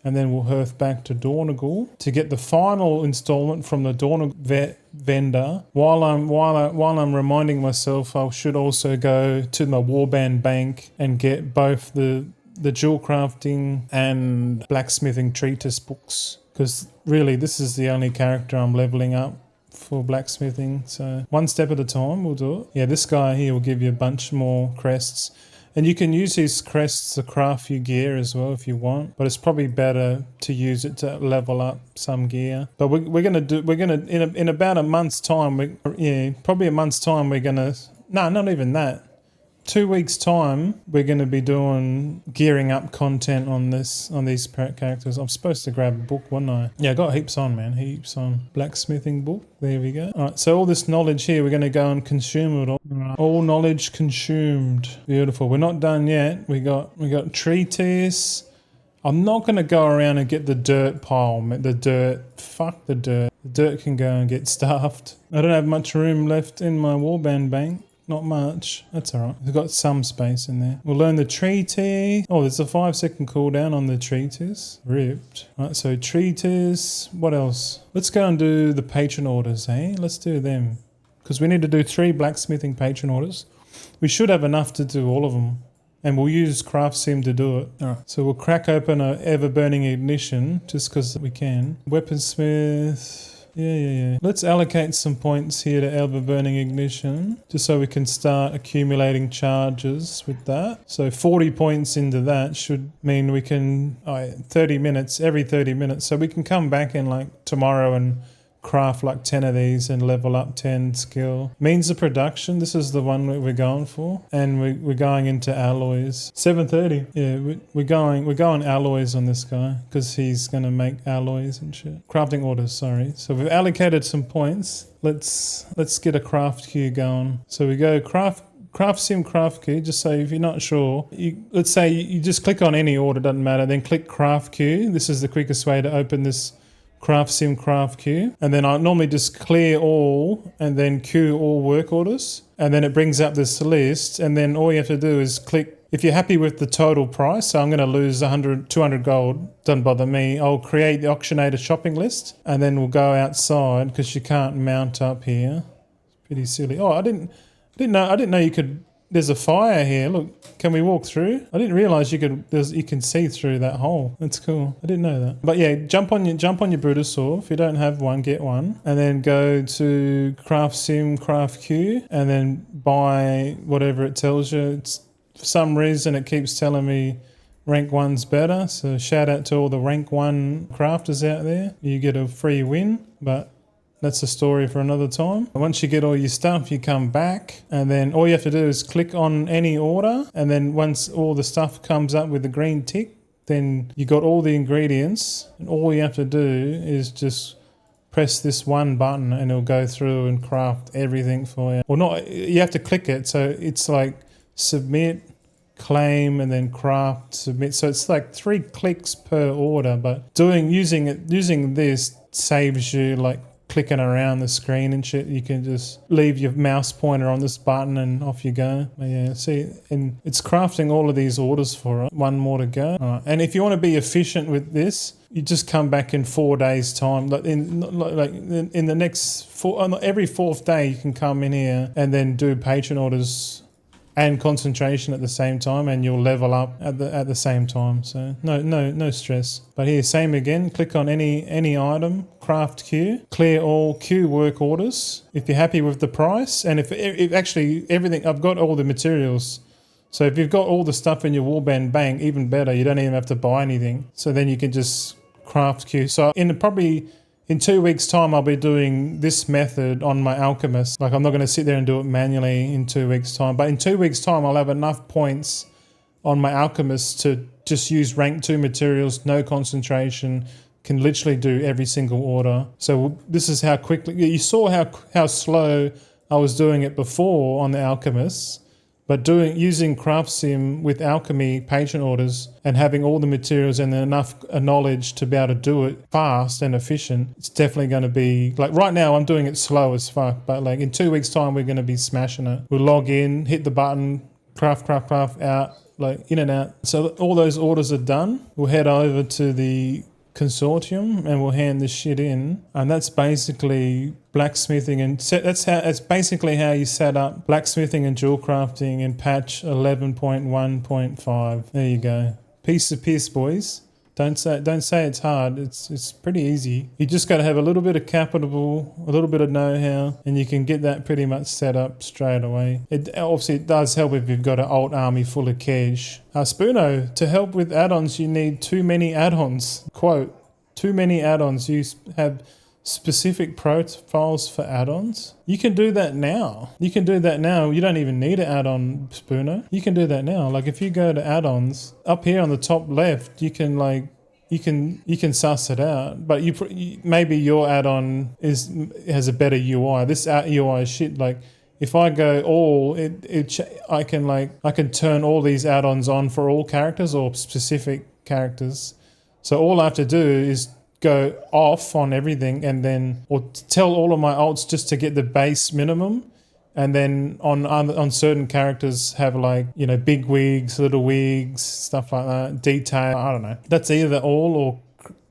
And then we'll hearth back to Dornagal to get the final installment from the Dornagal vendor. While I'm reminding myself, I should also go to my warband bank and get both the jewel crafting and blacksmithing treatise books, because really this is the only character I'm leveling up for blacksmithing. So one step at a time, we'll do it. Yeah, this guy here will give you a bunch more crests, and you can use these crests to craft your gear as well if you want, but it's probably better to use it to level up some gear. But we're gonna in about a month's time, probably a month's time, not even that, 2 weeks time, we're going to be doing gearing up content on these characters. I'm supposed to grab a book, wasn't I? Yeah, I got heaps on, man. Heaps on. Blacksmithing book. There we go. All right, so all this knowledge here, we're going to go and consume it all. Right. All knowledge consumed. Beautiful. We're not done yet. We got treatise. I'm not going to go around and get the dirt pile. The dirt. Fuck the dirt. The dirt can go and get stuffed. I don't have much room left in my warband bank. Not much. That's alright. We've got some space in there. We'll learn the treatise. Oh, there's a 5-second cooldown on the treatise. Ripped. Alright, so treatise. What else? Let's go and do the patron orders, eh? Let's do them. Because we need to do 3 blacksmithing patron orders. We should have enough to do all of them. And we'll use craft sim to do it. Alright, so we'll crack open a ever-burning ignition just because we can. Weaponsmith. Yeah. Let's allocate some points here to Ever Burning Ignition, just so we can start accumulating charges with that. So 40 points into that should mean we can, 30 minutes, every 30 minutes. So we can come back in like tomorrow and craft like 10 of these and level up 10 skill. Means of production, this is the one we're going for, and we're going into alloys. 7:30. Yeah, we're going alloys on this guy because he's going to make alloys and shit. Crafting orders, sorry. So we've allocated some points. Let's get a craft queue going. So we go craft sim craft queue, just so if you're not sure, let's say you just click on any order, doesn't matter, then click craft queue. This is the quickest way to open this craft sim craft queue, and then I normally just clear all and then queue all work orders, and then it brings up this list, and then all you have to do is click. If you're happy with the total price, so I'm going to lose 200 gold, doesn't bother me. I'll create the auctionator shopping list, and then we'll go outside because you can't mount up here. It's pretty silly. Oh, I didn't know you could. There's a fire here. Look, can we walk through? I didn't realize you can see through that hole. That's cool. I didn't know that. But yeah, jump on your Brutosaur. If you don't have one, get one, and then go to Craft Sim Craft Queue, and then buy whatever it tells you. For some reason, it keeps telling me rank 1's better. So shout out to all the rank 1 crafters out there. You get a free win, but that's a story for another time. Once you get all your stuff, you come back, and then all you have to do is click on any order, and then once all the stuff comes up with the green tick, then you got all the ingredients, and all you have to do is just press this one button and it'll go through and craft everything for you. Or not, you have to click it, so it's like submit, claim, and then craft, submit. So it's like 3 clicks per order, but using this saves you like clicking around the screen and shit. You can just leave your mouse pointer on this button and off you go. But yeah, see, and it's crafting all of these orders for it. One more to go. All right. And if you want to be efficient with this, you just come back in 4 days' time. Like in the next every 4th day, you can come in here and then do patron orders and concentration at the same time, and you'll level up at the same time. So no stress. But here, same again. Click on any item, craft queue, clear all queue work orders. If you're happy with the price, and if actually everything, I've got all the materials. So if you've got all the stuff in your warband bank, even better. You don't even have to buy anything. So then you can just craft queue. So in 2 weeks' time, I'll be doing this method on my alchemist. Like, I'm not going to sit there and do it manually in 2 weeks' time. But in 2 weeks' time, I'll have enough points on my alchemist to just use rank 2 materials, no concentration, can literally do every single order. So this is how quickly... You saw how slow I was doing it before on the alchemist. But using Craft Sim with alchemy patron orders and having all the materials and enough knowledge to be able to do it fast and efficient, it's definitely going to be, like right now I'm doing it slow as fuck, but like in 2 weeks' time we're going to be smashing it. We'll log in, hit the button, craft out, like in and out. So all those orders are done. We'll head over to the consortium and we'll hand this shit in, and that's basically blacksmithing, and that's basically how you set up blacksmithing and jewelcrafting in patch 11.1.5. There you go. Piece of piss, boys. Don't say it's hard. It's pretty easy. You just got to have a little bit of capital, a little bit of know-how, and you can get that pretty much set up straight away. It does help if you've got an alt army full of cash. Spoono, to help with add-ons, you need too many add-ons. Quote, too many add-ons. You have specific profiles for add-ons. You can do that now. You don't even need an add-on, Spooner. You can do that now. Like if you go to add-ons up here on the top left, you can suss it out. But maybe your add-on has a better UI. This UI is shit. Like if I go all, I can turn all these add-ons on for all characters or specific characters. So all I have to do is go off on everything, and then or tell all of my alts just to get the base minimum, and then on certain characters have big wigs, little wigs, stuff like that, detail. I don't know. That's either all or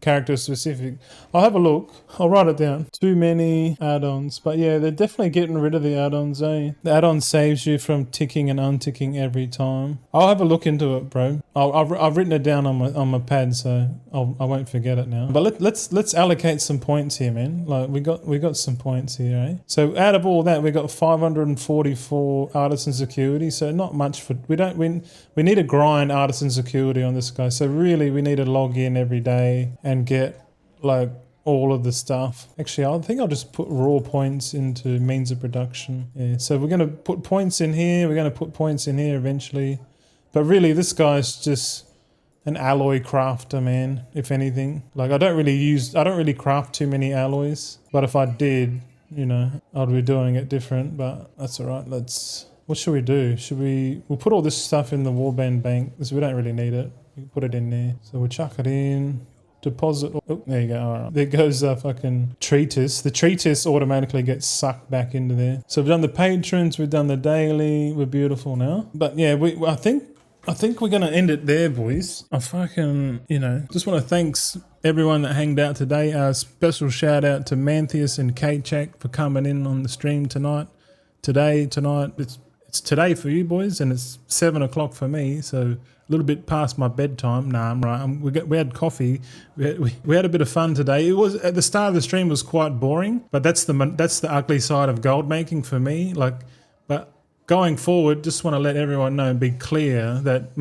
character specific. I'll have a look. I'll write it down. Too many add-ons. But yeah, they're definitely getting rid of the add-ons, eh? The add-on saves you from ticking and unticking every time. I'll have a look into it, bro. I've written it down on my pad, so I won't forget it now. But let's allocate some points here, man. Like we got some points here, eh? So out of all that, we got 544 artisan security. So not much for we need to grind artisan security on this guy. So really, we need to log in every day and get like all of the stuff. Actually, I think I'll just put raw points into means of production. Yeah. So we're gonna put points in here. We're gonna put points in here eventually. But really, this guy's just an alloy crafter, man. If anything, like I don't really craft too many alloys. But if I did, you know, I'd be doing it different. But that's all right. What should we do? We'll put all this stuff in the warband bank because we don't really need it. We can put it in there. So we'll chuck it in. Deposit. Oh, there you go. All right. There goes our fucking treatise. The treatise automatically gets sucked back into there. So we've done the patrons. We've done the daily. We're beautiful now. But yeah, I think we're going to end it there, boys. I fucking, just want to thanks everyone that hanged out today. A special shout out to Manthias and K-Check for coming in on the stream tonight. Tonight. It's today for you boys, and it's 7 o'clock for me, so a little bit past my bedtime. Nah, I'm right. We had coffee. We had a bit of fun today. It was at the start of the stream was quite boring, but that's the ugly side of gold making for me. But going forward, just want to let everyone know and be clear that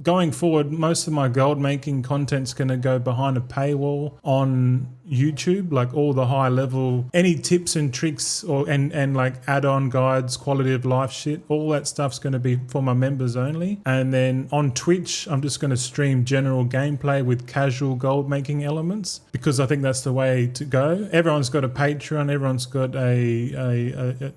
going forward, most of my gold making content's going to go behind a paywall on YouTube, like all the high level, any tips and tricks and like add-on guides, quality of life shit, all that stuff's going to be for my members only. And then on Twitch, I'm just going to stream general gameplay with casual gold making elements because I think that's the way to go. Everyone's got a Patreon, everyone's got a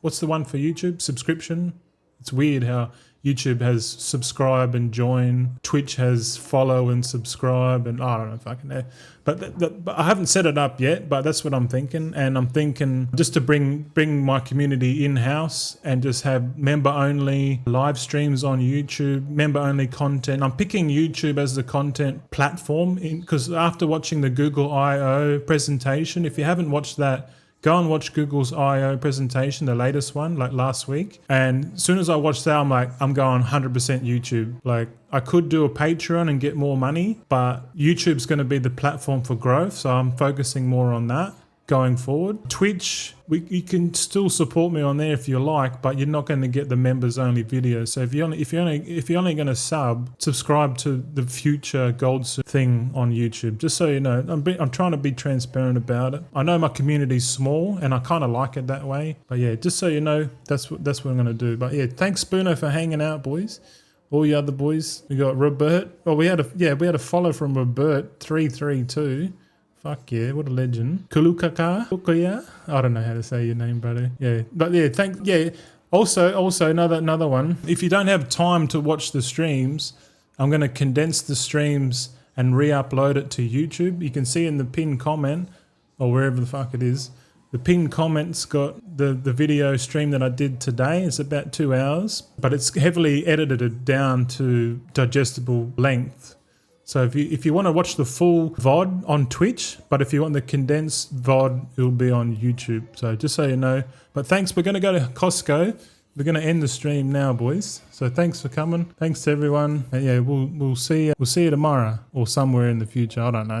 what's the one for YouTube? Subscription. It's weird how YouTube has subscribe and join, Twitch has follow and subscribe, and I don't know if I can know. But I haven't set it up yet, but that's what I'm thinking. And I'm thinking just to bring my community in-house and just have member-only live streams on YouTube, member-only content. I'm picking YouTube as the content platform because after watching the Google I.O. presentation, if you haven't watched that, go and watch Google's I.O. presentation, the latest one, like last week. And as soon as I watched that, I'm going 100% YouTube. Like, I could do a Patreon and get more money, but YouTube's going to be the platform for growth. So I'm focusing more on that going forward. Twitch, you can still support me on there if you like, but you're not going to get the members only videos. So if you're only going to subscribe to the future gold thing on YouTube, just so you know. I'm trying to be transparent about it. I know my community's small and I kind of like it that way, but yeah, just so you know, that's what I'm going to do. But yeah, thanks Spoono for hanging out, boys. All you other boys. We got Robert. Oh, we had a follow from Robert 332. Fuck yeah, what a legend. Kulukaka? I don't know how to say your name, brother. Yeah. But yeah, Also another one. If you don't have time to watch the streams, I'm gonna condense the streams and re-upload it to YouTube. You can see in the pinned comment or wherever the fuck it is. The pinned comment's got the video stream that I did today. It's about 2 hours, but it's heavily edited down to digestible length. So if you want to watch the full VOD on Twitch, but if you want the condensed VOD, it'll be on YouTube. So just so you know. But thanks. We're going to go to Costco. We're going to end the stream now, boys. So thanks for coming. Thanks to everyone. And yeah, we'll see you tomorrow or somewhere in the future. I don't know.